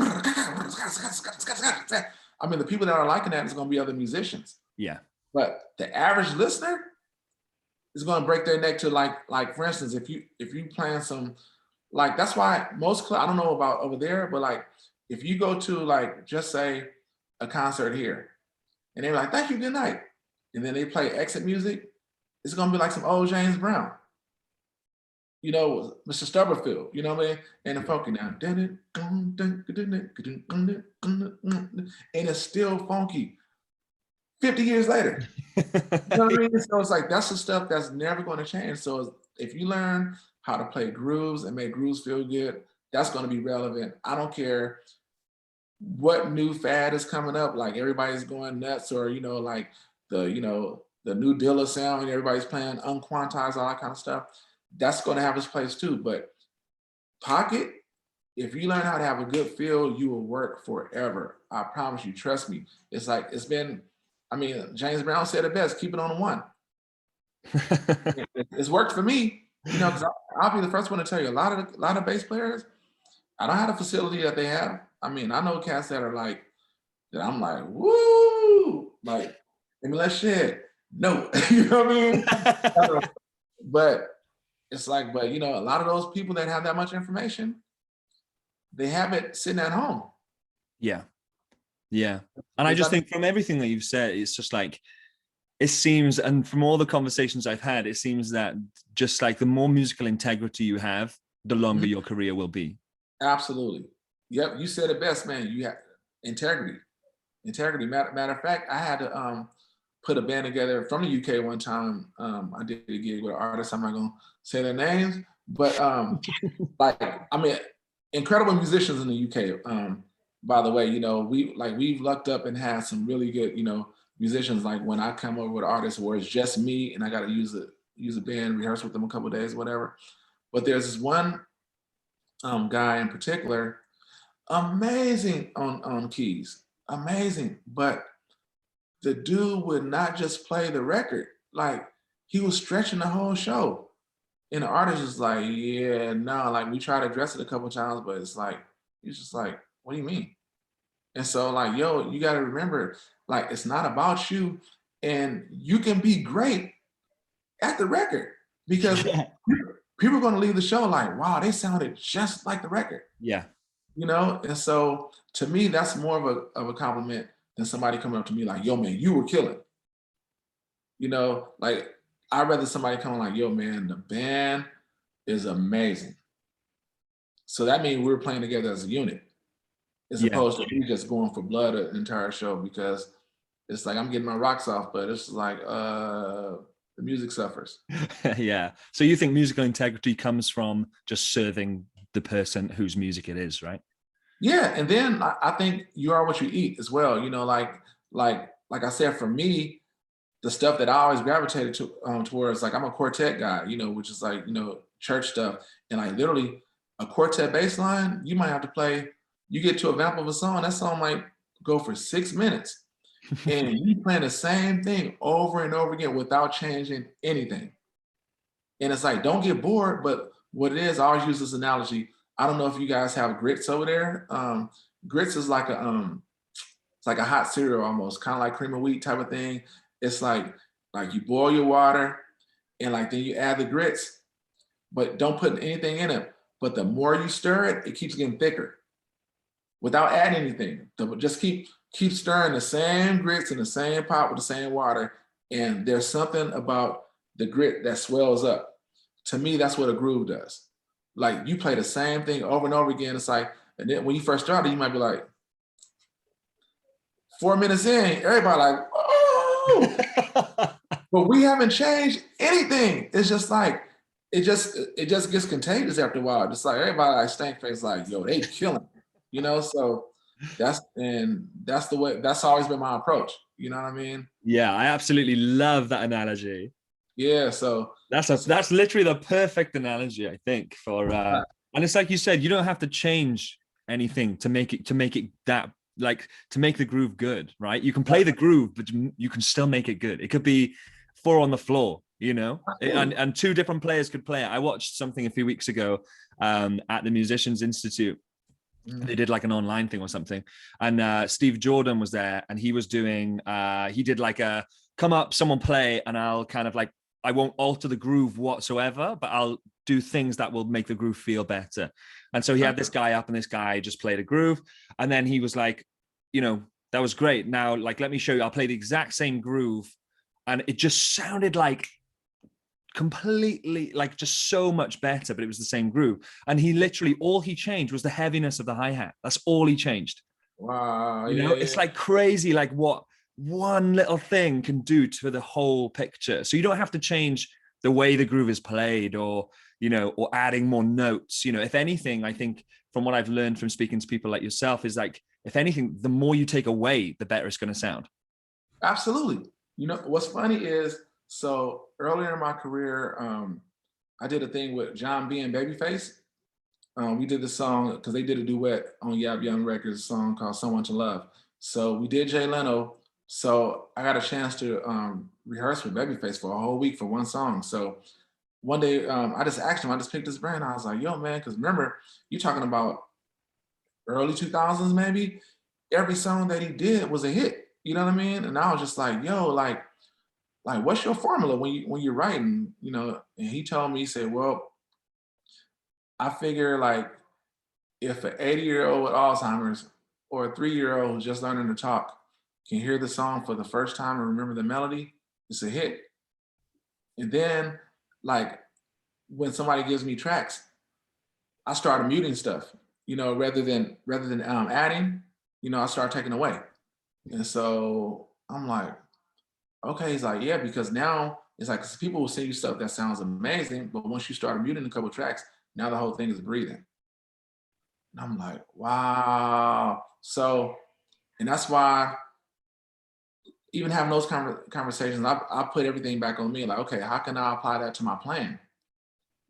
I mean, the people that are liking that is going to be other musicians. Yeah. But the average listener is going to break their neck to like for instance, if you playing some like that's why most I don't know about over there, but like if you go to like just say a concert here and they're like, thank you, good night. And then they play exit music, it's gonna be like some old James Brown, you know, Mr. Stubberfield, you know what I mean? And the funky now. And it's still funky 50 years later. You know what I mean? So it's like that's the stuff that's never going to change. So if you learn how to play grooves and make grooves feel good, that's going to be relevant. I don't care what new fad is coming up. Like everybody's going nuts, or you know, like the new Dilla sound, and everybody's playing unquantized, all that kind of stuff. That's going to have its place too. But pocket, if you learn how to have a good feel, you will work forever. I promise you. Trust me. It's like it's been. I mean, James Brown said it best: keep it on the one. It's worked for me, you know, because I'll be the first one to tell you. A lot of bass players, I don't have the facility that they have. I mean, I know cats that are like that. I'm like, woo, like, let me let shit. No, you know what I mean? But it's like, but you know, a lot of those people that have that much information, they have it sitting at home. Yeah. Yeah. And I just think from everything that you've said, it's just like, it seems, and from all the conversations I've had, it seems that just like the more musical integrity you have, the longer your career will be. Absolutely. Yep. You said it best, man. You have integrity. Integrity. Matter of fact, I had to put a band together from the UK one time. I did a gig with an artist. I'm not gonna say their names, but like I mean, incredible musicians in the UK. By the way, you know, we've lucked up and had some really good, you know, musicians. Like when I come over with artists where it's just me and I got to use a band, rehearse with them a couple of days, whatever. But there's this one guy in particular, amazing on keys, amazing. But the dude would not just play the record, like he was stretching the whole show. And the artist is like, yeah, no, like we tried to address it a couple of times, but it's like, he's just like, what do you mean? And so like, yo, you got to remember, like, it's not about you, and you can be great at the record because people are going to leave the show like, wow, they sounded just like the record. Yeah. You know? And so to me, that's more of a compliment than somebody coming up to me like, yo, man, you were killing. You know, like I'd rather somebody come like, yo, man, the band is amazing. So that means we're playing together as a unit, as opposed to me just going for blood an entire show, because it's like I'm getting my rocks off, but it's like the music suffers. Yeah. So you think musical integrity comes from just serving the person whose music it is, right? Yeah, and then I think you are what you eat as well. You know, like like I said, for me, the stuff that I always gravitated to towards, like I'm a quartet guy, you know, which is like, you know, church stuff. And like literally a quartet bass line, you might have to play, you get to a vamp of a song, that song might go for 6 minutes. And you playing the same thing over and over again without changing anything. And it's like, don't get bored, but what it is, I always use this analogy. I don't know if you guys have grits over there. Grits is like it's like a hot cereal almost, kind of like cream of wheat type of thing. It's like you boil your water and like then you add the grits, but don't put anything in it. But the more you stir it, it keeps getting thicker without adding anything. Just keep stirring the same grits in the same pot with the same water. And there's something about the grit that swells up. To me, that's what a groove does. Like you play the same thing over and over again. It's like, and then when you first started, you might be like, 4 minutes in, everybody like, oh, but we haven't changed anything. It's just like, it just gets contagious after a while. Just like everybody like stank face, like, yo, they killing, you know? So that's the way, that's always been my approach. You know what I mean? Yeah, I absolutely love that analogy. Yeah, so that's literally the perfect analogy, I think, for and it's like you said, you don't have to change anything to make it that, like, to make the groove good, right? You can play the groove, but you can still make it good. It could be 4 on the floor, you know, and 2 different players could play it. I watched something a few weeks ago at the Musicians Institute. They did like an online thing or something, and Steve Jordan was there, and he was doing he did like a come up, someone play, and I'll kind of like, I won't alter the groove whatsoever, but I'll do things that will make the groove feel better. And so he had this guy up, and this guy just played a groove, and then he was like, you know, that was great, now like let me show you, I'll play the exact same groove, and it just sounded like completely, like, just so much better, but it was the same groove. And he literally, all he changed was the heaviness of the hi-hat. That's all he changed. Wow. You know, it's like crazy, like what one little thing can do to the whole picture. So you don't have to change the way the groove is played, or, you know, or adding more notes. You know, if anything, I think from what I've learned from speaking to people like yourself is like, if anything, the more you take away, the better it's going to sound. Absolutely. You know, what's funny is, so earlier in my career, I did a thing with John B and Babyface. We did the song because they did a duet on Yap Young Records, a song called "Someone to Love." So we did Jay Leno. So I got a chance to rehearse with Babyface for a whole week for one song. So one day I just asked him, I just picked his brain. I was like, yo, man, because remember, you're talking about early 2000s, maybe every song that he did was a hit. You know what I mean? And I was just like, yo, like what's your formula when you're writing? You know? And he told me, he said, well, I figure like if an 80-year-old with Alzheimer's or a 3-year-old who's just learning to talk can hear the song for the first time and remember the melody, it's a hit. And then, like, when somebody gives me tracks, I start muting stuff, you know, rather than adding, you know, I start taking away. And so I'm like, okay. He's like, yeah, because now it's like, 'cause people will send you stuff that sounds amazing, but once you start muting a couple tracks, now the whole thing is breathing. And I'm like, wow. So, and that's why even having those conversations, I put everything back on me. Like, okay, how can I apply that to my plan?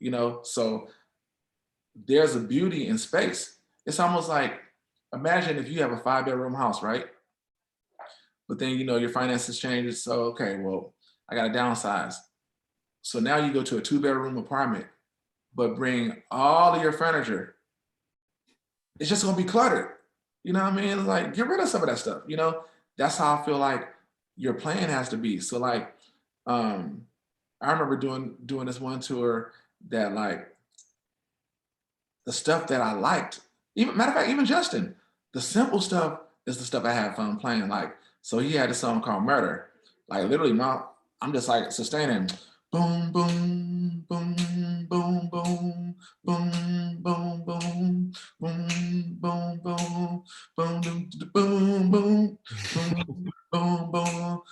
You know, so there's a beauty in space. It's almost like, imagine if you have a 5-bedroom house, right? But then, you know, your finances changes. So, okay, well, I got to downsize. So now you go to a 2-bedroom apartment, but bring all of your furniture. It's just going to be cluttered. You know what I mean? It's like, get rid of some of that stuff. You know, that's how I feel like your plan has to be. So like, I remember doing this one tour that, like, the stuff that I liked, even matter of fact, even Justin, the simple stuff is the stuff I had fun playing. Like, so he had a song called Murder. Like literally I'm just like sustaining boom, boom, boom, boom, boom, boom, boom, boom, boom, boom, boom, boom, boom, boom, boom, boom, boom, boom, boom,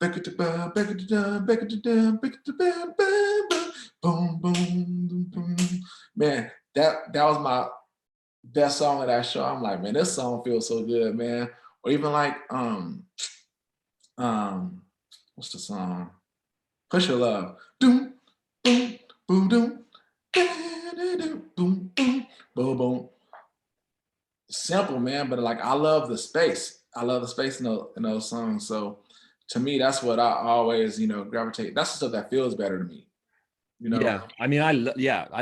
back it to ba, back it to da, back it to da, back it to ba, ba, boom, boom, boom. Man, that was my best song of that show. I'm like, man, this song feels so good, man. or even like what's the song? Push Your Love. Doom, boom, boom, doom, boom, boom, boom, boom. Simple, man, but like I love the space. I love the space in those songs. So to me, that's what I always, gravitate. That's the stuff that feels better to me. Yeah, I mean, I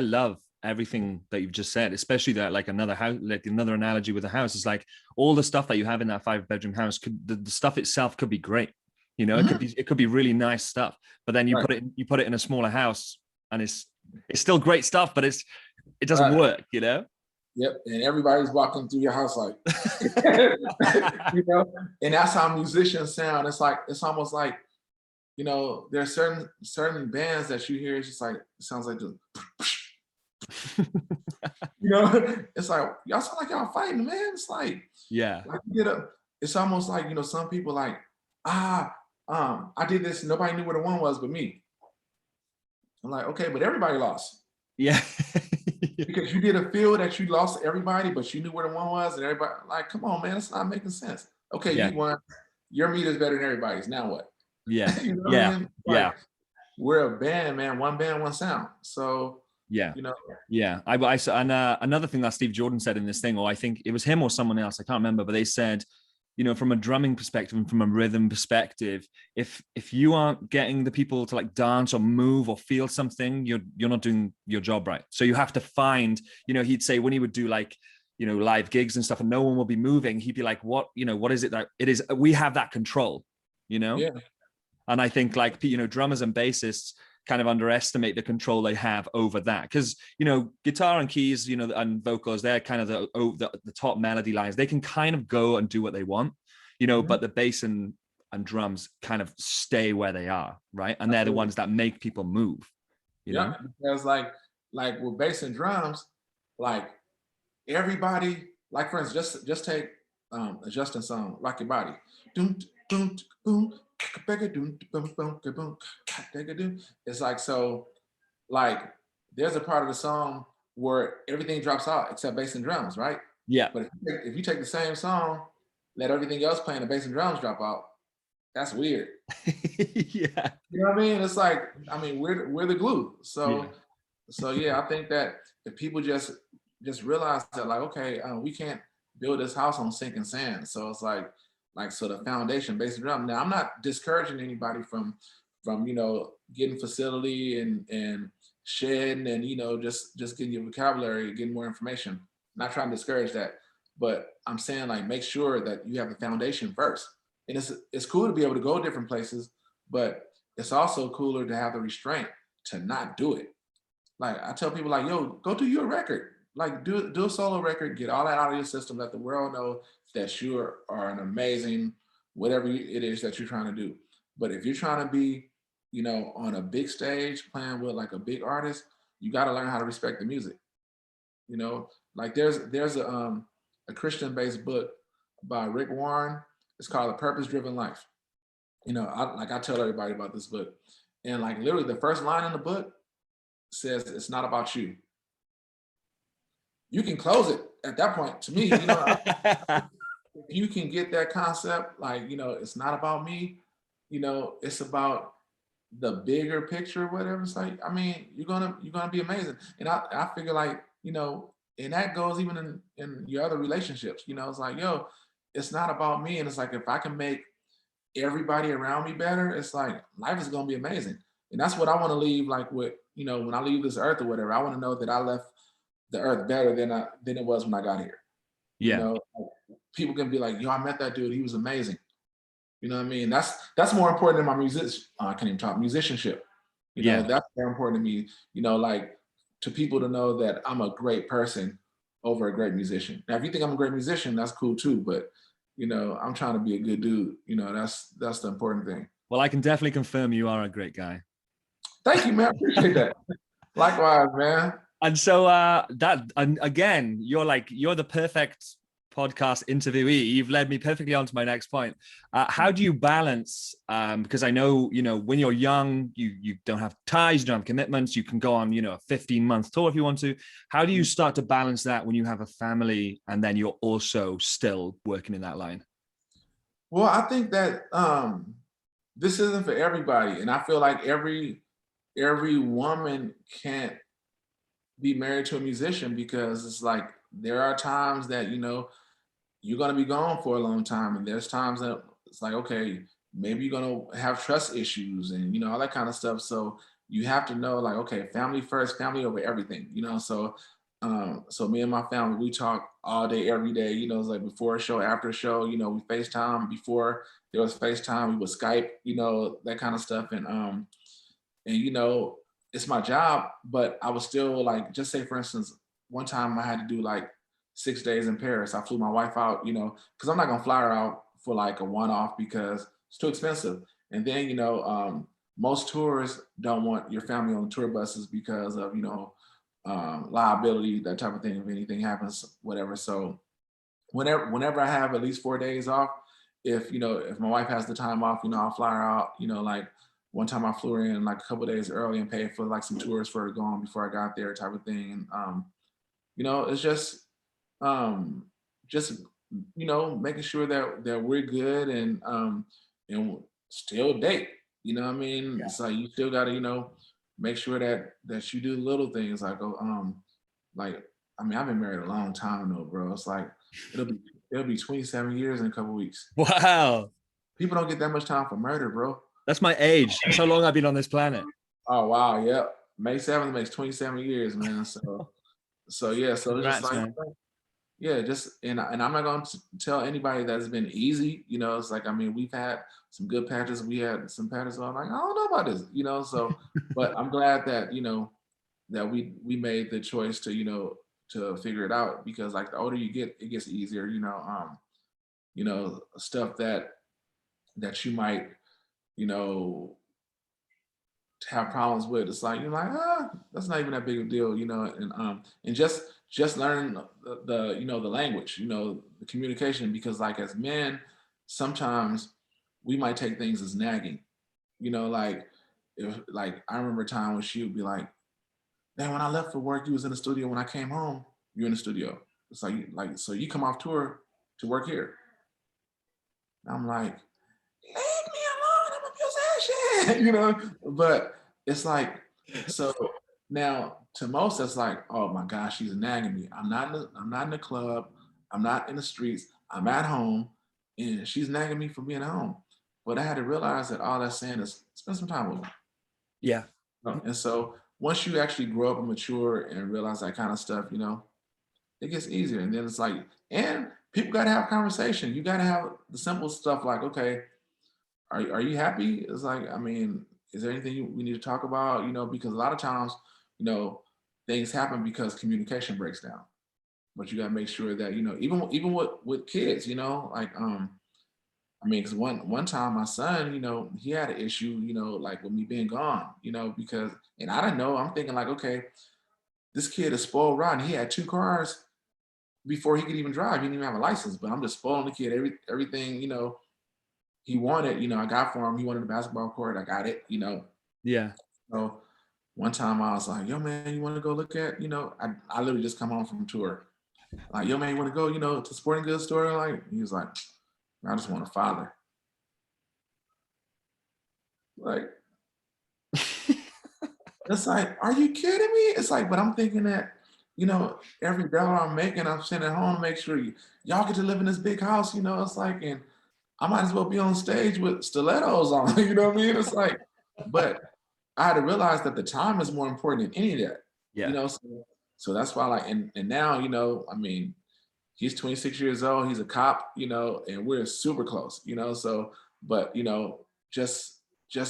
love everything that you've just said, especially that like another house, like another analogy with a house is like all the stuff that you have in that 5-bedroom house could the stuff itself could be great. It could be really nice stuff, but then you put it in a smaller house and it's still great stuff, but it doesn't work, Yep, and everybody's walking through your house like, and that's how musicians sound. It's almost like, there's certain bands that you hear, it's just like, it sounds like the, it's like, y'all sound like y'all fighting, man. It's like, like it's almost like, some people like, I did this, nobody knew where the one was but me. I'm like, okay, but everybody lost. Yeah. Because you did a feel that you lost everybody, but you knew where the one was, and everybody, like, come on, man, it's not making sense. Okay, you won. Your meat is better than everybody's. Now what? Yeah. What I mean? Like, we're a band, man. One band, one sound. So another thing that Steve Jordan said in this thing, or I think it was him or someone else, I can't remember, but they said, from a drumming perspective and from a rhythm perspective, if you aren't getting the people to like dance or move or feel something, you're not doing your job right. So you have to find, he'd say when he would do like, live gigs and stuff and no one will be moving, he'd be like, what is it that it is? We have that control, Yeah. And I think like, drummers and bassists kind of underestimate the control they have over that, because guitar and keys, and vocals, they're kind of the top melody lines. They can kind of go and do what they want, but the bass and drums kind of stay where they are, right? And they're the ones that make people move. Because like with bass and drums, like everybody, like for instance, just take a Justin song, Rock Your Body. Doom, doom, boom. It's like, so like there's a part of the song where everything drops out except bass and drums, right? Yeah. But if you take the same song, let everything else play and the bass and drums drop out, that's weird. Yeah. You know what I mean? It's like, I mean, we're the glue. So yeah, I think that if people just realize that, like, okay, we can't build this house on sinking sand. So it's like so the foundation based around. Now I'm not discouraging anybody from getting facility and shedding and just getting your vocabulary, getting more information. Not trying to discourage that, but I'm saying like make sure that you have the foundation first. And it's cool to be able to go different places, but it's also cooler to have the restraint to not do it. Like I tell people like, yo, go do your record. Like do a solo record, get all that out of your system, let the world know that you are an amazing, whatever it is that you're trying to do. But if you're trying to be, on a big stage playing with like a big artist, you got to learn how to respect the music. Like there's a Christian-based book by Rick Warren. It's called A Purpose-Driven Life. I tell everybody about this book, and like literally the first line in the book says it's not about you. You can close it at that point. To me, if you can get that concept, like, it's not about me, it's about the bigger picture, whatever. It's like, I mean, you're gonna be amazing. And I figure like, and that goes even in your other relationships, it's like, yo, it's not about me. And it's like, if I can make everybody around me better, it's like life is gonna be amazing. And that's what I want to leave like with, when I leave this earth or whatever, I want to know that I left the earth better than it was when I got here. Yeah. People can be like, yo, I met that dude, he was amazing. You know what I mean? That's more important than my I can't even talk musicianship. That's more important to me, like to people to know that I'm a great person over a great musician. Now, if you think I'm a great musician, that's cool too, but I'm trying to be a good dude. That's the important thing. Well, I can definitely confirm you are a great guy. Thank you, man. I appreciate that. Likewise, man. And so and again, you're the perfect podcast interviewee. You've led me perfectly on to my next point. How do you balance? Because I know, when you're young, you don't have ties, you don't have commitments. You can go on, a 15-month tour if you want to. How do you start to balance that when you have a family and then you're also still working in that line? Well, I think that this isn't for everybody, and I feel like every woman can't be married to a musician because it's like there are times that you're gonna be gone for a long time, and there's times that it's like okay, maybe you're gonna have trust issues and all that kind of stuff. So you have to know like okay, family first, family over everything. So me and my family, we talk all day, every day. It's like before a show, after a show. We FaceTime. Before there was FaceTime, we would Skype. That kind of stuff. And it's my job, but I was still like, just say for instance, one time I had to do like 6 days in Paris. I flew my wife out, because I'm not gonna fly her out for like a one-off because it's too expensive. And then most tours don't want your family on tour buses because of liability, that type of thing. If anything happens, whatever. So whenever I have at least 4 days off, if my wife has the time off, I'll fly her out. Like one time I flew her in like a couple days early and paid for like some tours for her going before I got there, type of thing. And it's just making sure that we're good and still date. You know what I mean? Yeah. It's like you still gotta, make sure that you do little things like I mean, I've been married a long time though, bro. It's like it'll be 27 years in a couple weeks. Wow. People don't get that much time for murder, bro. That's my age. That's how long I've been on this planet. Oh wow, yep. May 7th makes 27 years, man. So yeah, so it's just Congrats, like man. yeah, just and I'm not going to tell anybody that it's been easy. It's like I mean we've had some good patches, we had some patches. So I'm like I don't know about this, So, but I'm glad that that we made the choice to to figure it out because like the older you get, it gets easier. Stuff that you might you know have problems with. It's like you're like, that's not even that big of a deal, and just learn the language, the communication, because like as men, sometimes we might take things as nagging, like if like I remember a time when she would be like, man, when I left for work, you was in the studio. When I came home, you're in the studio. It's like so you come off tour to work here. And I'm like, leave me alone, I'm a musician, But it's like, so now to most, it's like, oh my gosh, she's nagging me. I'm not in the club, I'm not in the streets, I'm at home, and she's nagging me for being at home. But I had to realize that all that's saying is spend some time with me. Yeah. And so once you actually grow up and mature and realize that kind of stuff, it gets easier. And then it's like, and people got to have conversation. You got to have the simple stuff like, okay, are you happy? It's like, I mean, is there anything we need to talk about? Because a lot of times, things happen because communication breaks down. But you got to make sure that even with kids, like I mean, because one time my son, he had an issue, like with me being gone, because and I didn't know. I'm thinking like, okay, this kid is spoiled rotten. He had 2 cars before he could even drive. He didn't even have a license. But I'm just spoiling the kid. Everything, he wanted, I got for him. He wanted a basketball court. I got it. Yeah. So one time I was like, yo, man, you want to go look at, I literally just come home from tour. Like, yo, man, you want to go, to sporting goods store? Like, he was like, I just want a father. Like, it's like, are you kidding me? It's like, but I'm thinking that, every dollar I'm making, I'm sending home to make sure y'all get to live in this big house, it's like, and I might as well be on stage with stilettos on, you know what I mean? It's like, but I had to realize that the time is more important than any of that, Yeah. So that's why, like, and now, I mean, he's 26 years old, he's a cop, and we're super close, so, but, just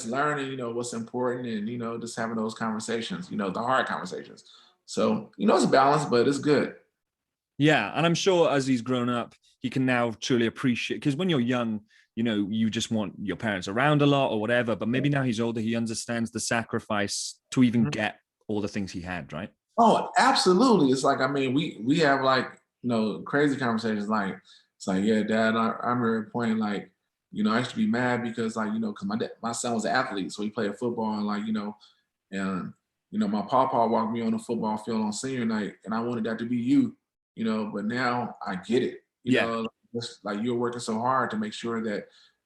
learning, what's important and, just having those conversations, the hard conversations. So, it's a balance, but it's good. Yeah. And I'm sure as he's grown up, he can now truly appreciate, because when you're young, you just want your parents around a lot or whatever. But maybe now he's older, he understands the sacrifice to even get all the things he had, right? Oh, absolutely. It's like, I mean, we have like, crazy conversasations. Like, it's like, yeah, dad, I remember pointing like, I used to be mad because like, because my son was an athlete. So he played football and like, and, my papa walked me on the football field on senior night and I wanted that to be you, but now I get it, Yeah. like you're working so hard to make sure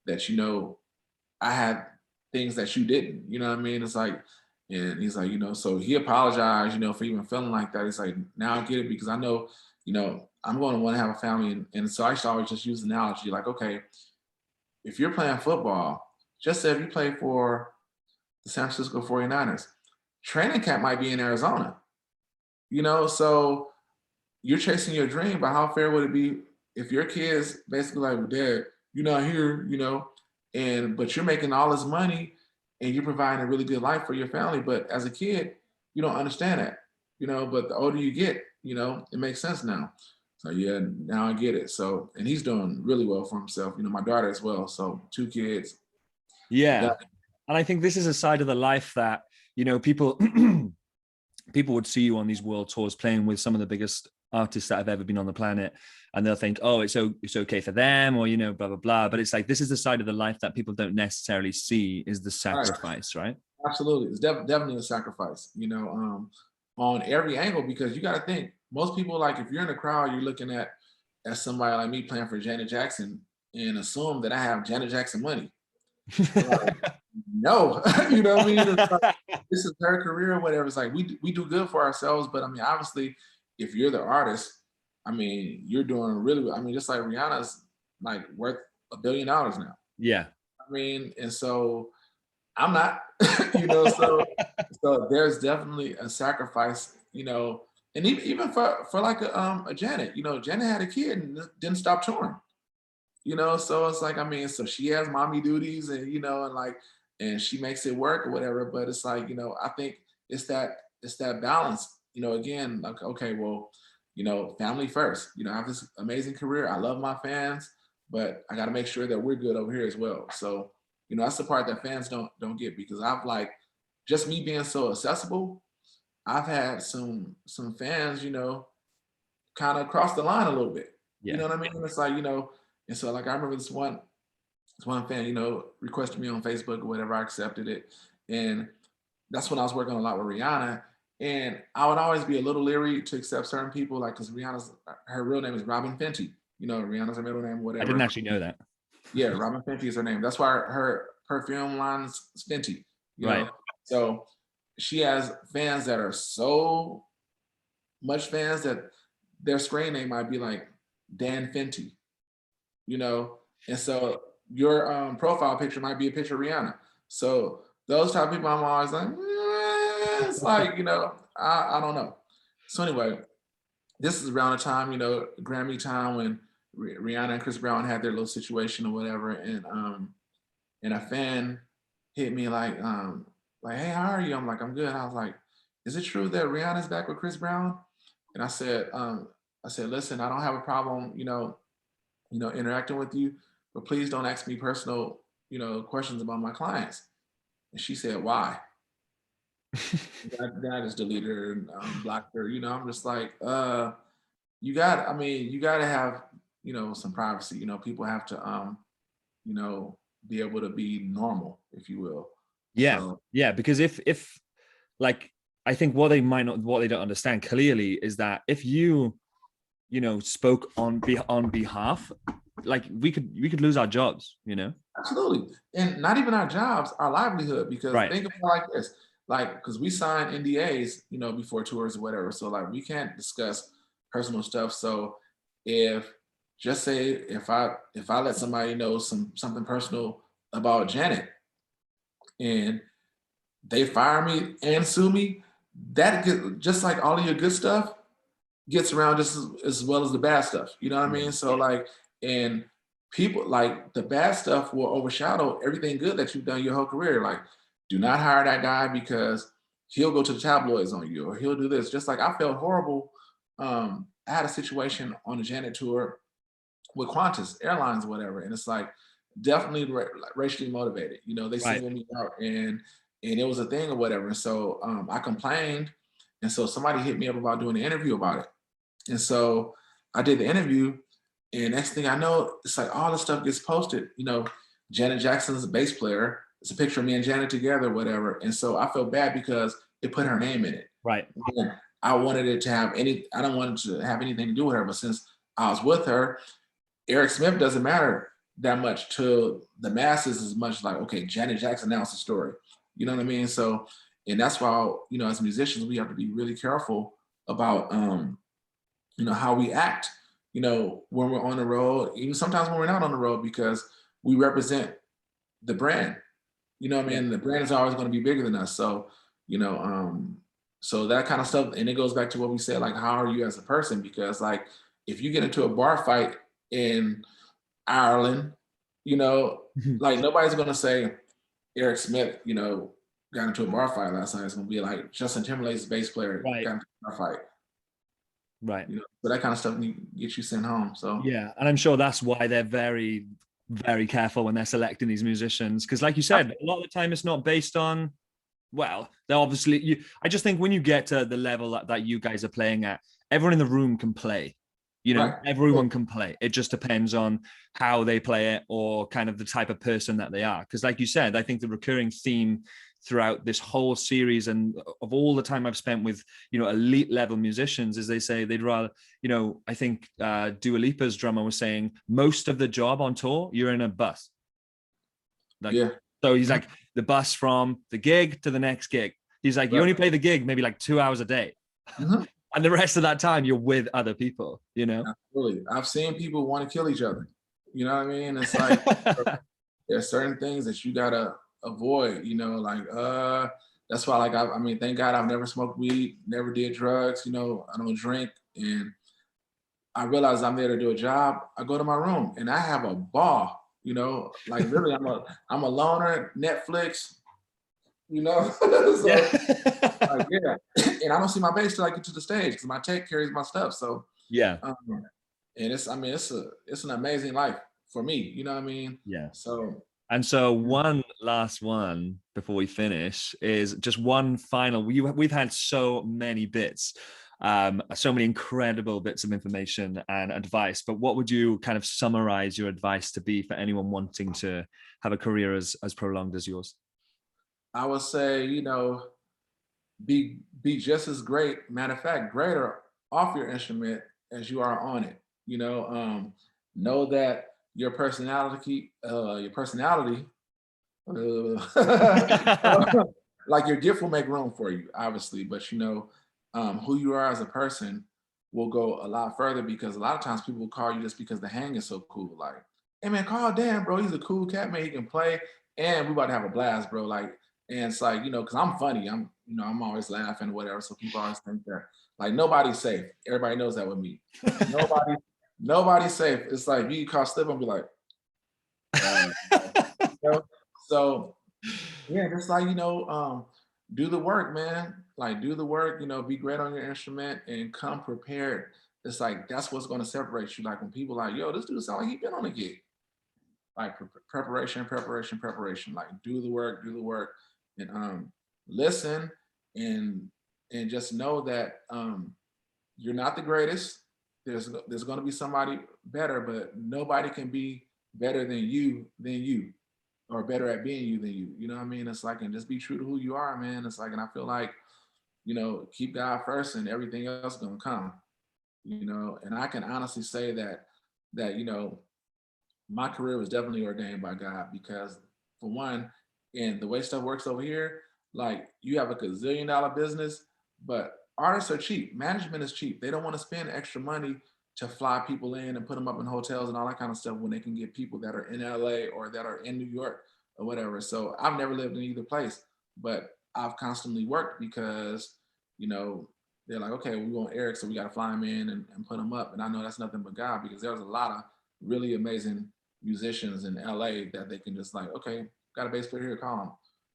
that you know I had things that you didn't. You know what I mean? It's like, and he's like, you know, so he apologized, you know, for even feeling like that. He's like, now I get it because I know, you know, I'm going to want to have a family, and so I used to always just use the analogy like, okay, if you're playing football, just say if you play for the San Francisco 49ers, training camp might be in Arizona, you know, so you're chasing your dream, but how fair would it be if your kids basically like, well, Dad, you're not here, you know, but you're making all this money and you're providing a really good life for your family. But as a kid, you don't understand that, you know, but the older you get, you know, it makes sense now. So yeah, now I get it. So, and he's doing really well for himself, you know, my daughter as well. So 2 kids. Yeah. That, And I think this is a side of the life that, you know, people people would see you on these world tours playing with some of the biggest artists that have ever been on the planet, and they'll think, oh, it's okay for them, or, you know, blah blah blah. But it's like, this is the side of the life that people don't necessarily see, is the right, sacrifice, right? absolutely. It's definitely a sacrifice, you know, on every angle, because you got to think, most people, like if you're in the crowd, you're looking at somebody like me playing for Janet Jackson and assume that I have Janet Jackson money. Like, no, you know what I mean? It's like, this is her career or whatever. It's like we do good for ourselves, but I mean, obviously, if you're the artist, I mean, you're doing really well. I mean, just like Rihanna's like worth $1 billion now. Yeah. I mean, and so I'm not, you know, so there's definitely a sacrifice, you know, and even for like a Janet, you know, Janet had a kid and didn't stop touring, you know, so it's like, I mean, so she has mommy duties, and you know, and like, and she makes it work or whatever, but it's like, you know, I think it's that balance, you know, again, like, okay, well, you know, family first, you know, I have this amazing career, I love my fans, but I got to make sure that we're good over here as well. So, you know, that's the part that fans don't get, because I've like, just me being so accessible, I've had some fans, you know, kind of cross the line a little bit. You Yeah. know what I mean? It's like, you know, and so like I remember this one fan, you know, requested me on Facebook or whatever. I accepted it. And that's when I was working a lot with Rihanna. And I would always be a little leery to accept certain people, like, because her real name is Robin Fenty. You know, Rihanna's her middle name, I didn't whatever. actually know that. Yeah, Robin Fenty is her name. That's why her perfume line is Fenty, you Right. know. So she has fans that are so much fans that their screen name might be like Dan Fenty, you know. And so your profile picture might be a picture of Rihanna. So those type of people, I'm always like, it's like, you know, I don't know. So anyway, this is around the time, you know, Grammy time, when Rihanna and Chris Brown had their little situation or whatever, and a fan hit me like, hey, how are you? I'm like, I'm good. I was like, is it true that Rihanna's back with Chris Brown? And I said, listen, I don't have a problem, interacting with you, but please don't ask me personal, questions about my clients. And she said, why? Then I just deleted her and blocked her. You know, I'm just like, you got to have, some privacy. You know, people have to, you know, be able to be normal, if you will. Yeah. So Yeah. Because if like, I think what they don't understand clearly is that if spoke on behalf, like we could lose our jobs, absolutely, and not even our jobs, our livelihood. Because Right. think about it like this, like, because we sign NDAs, before tours or whatever. So like, we can't discuss personal stuff. So if, just say, if I let somebody know something personal about Janet, and they fire me and sue me, just like all of your good stuff gets around just as well as the bad stuff. You know what I mean? So like, and people, like, the bad stuff will overshadow everything good that you've done your whole career. Like, do not hire that guy because he'll go to the tabloids on you, or he'll do this. Just like I felt horrible. I had a situation on the Janet tour with Qantas Airlines or whatever, and it's like, definitely racially motivated. You know, they Right. singled me out, and it was a thing or whatever. And so I complained, and so somebody hit me up about doing an interview about it. And so I did the interview, and next thing I know, it's like all the stuff gets posted. You know, Janet Jackson's a bass player. It's a picture of me and Janet together, whatever. And so I felt bad because it put her name in it. Right. And I wanted it to have I don't want it to have anything to do with her, but since I was with her, Eric Smith doesn't matter that much to the masses as much like, okay, Janet Jackson announced the story. You know what I mean? So, and that's why, you know, as musicians, we have to be really careful about, you know, how we act, you know, when we're on the road, even sometimes when we're not on the road, because we represent the brand. You know what I mean? The brand is always going to be bigger than us. So, you know, so that kind of stuff, and it goes back to what we said, like, how are you as a person? Because like, if you get into a bar fight in Ireland, you know, like nobody's going to say Eric Smith, you know, got into a bar fight last night. It's going to be like Justin Timberlake's bass player got into a bar fight. Right. You know, so that kind of stuff gets you sent home. So yeah, and I'm sure that's why they're very, very careful when they're selecting these musicians, because like you said, a lot of the time it's not based on, well, they're obviously you. I just think when you get to the level that you guys are playing at, everyone in the room can play. You know, everyone can play. It just depends on how they play it or kind of the type of person that they are. Because like you said, I think the recurring theme throughout this whole series and of all the time I've spent with, you know, elite level musicians is they say they'd rather, you know, I think Dua Lipa's drummer was saying most of the job on tour, you're in a bus. Like, so he's like the bus from the gig to the next gig. He's like, you only play the gig maybe like 2 hours a day. And the rest of that time you're with other people, you know? Absolutely. I've seen people want to kill each other. You know what I mean? It's like, there's certain things that you gotta avoid, you know, like, that's why, like, I mean, thank God I've never smoked weed, never did drugs, you know, I don't drink. And I realize I'm there to do a job. I go to my room and I have a ball, you know, like really I'm a loner, Netflix, you know? So, like, yeah. And I don't see my bass till I get to the stage because my tech carries my stuff. So, yeah. And it's, I mean, it's an amazing life for me, you know what I mean? Yeah. So, and so one last one before we finish is just one final. We've had so many bits, so many incredible bits of information and advice. But what would you kind of summarize your advice to be for anyone wanting to have a career as prolonged as yours? I would say, you know, be just as great, matter of fact, greater off your instrument as you are on it. You know that your personality, like your gift will make room for you, obviously, but you know, who you are as a person will go a lot further, because a lot of times people will call you just because the hang is so cool. Like, hey man, call Dan, bro. He's a cool cat, man. He can play, and we about to have a blast, bro. Like, and it's like, you know, because I'm funny. I'm always laughing, whatever. So people always think that like nobody's safe. Everybody knows that with me. Nobody's safe. It's like you call slip and be like, you know? So yeah, just like, you know, do the work, man. Like, do the work, you know, be great on your instrument and come prepared. It's like, that's what's going to separate you. Like when people like, yo, this dude sound like he been on a gig. Like preparation, preparation, preparation. Like do the work, and listen, and just know that you're not the greatest. There's going to be somebody better, but nobody can be better than you, or better at being you than you. You know what I mean? It's like, and just be true to who you are, man. It's like, and I feel like, you know, keep God first and everything else gonna come. You know, and I can honestly say that, you know, my career was definitely ordained by God, because for one, and the way stuff works over here, like you have a gazillion-dollar business, but artists are cheap. Management is cheap. They don't want to spend extra money to fly people in and put them up in hotels and all that kind of stuff when they can get people that are in LA or that are in New York or whatever. So I've never lived in either place, but I've constantly worked because, you know, they're like, okay, we want Eric, so we got to fly him in and put him up. And I know that's nothing but God, because there's a lot of really amazing musicians in LA that they can just like, okay, got a bass player here, call him.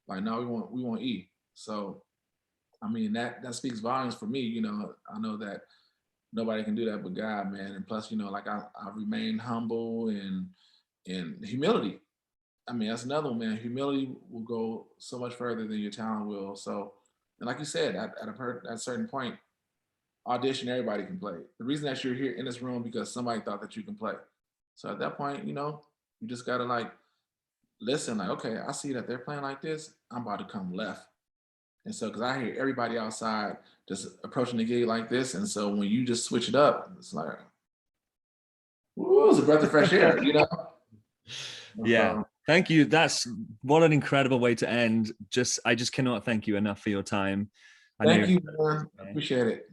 Like, no, we want E. So, I mean, that speaks volumes for me. You know, I know that nobody can do that but God, man. And plus, you know, like I remain humble and humility. I mean, that's another one, man. Humility will go so much further than your talent will. So, and like you said, at a certain point, audition, everybody can play. The reason that you're here in this room because somebody thought that you can play. So at that point, you know, you just gotta like listen, like, okay, I see that they're playing like this. I'm about to come left. And so, because I hear everybody outside just approaching the gig like this. And so when you just switch it up, it's like, woo, Ooh, it was a breath of fresh air, you know? Yeah. Thank you. That's what an incredible way to end. I just cannot thank you enough for your time. Thank you, man. I appreciate it.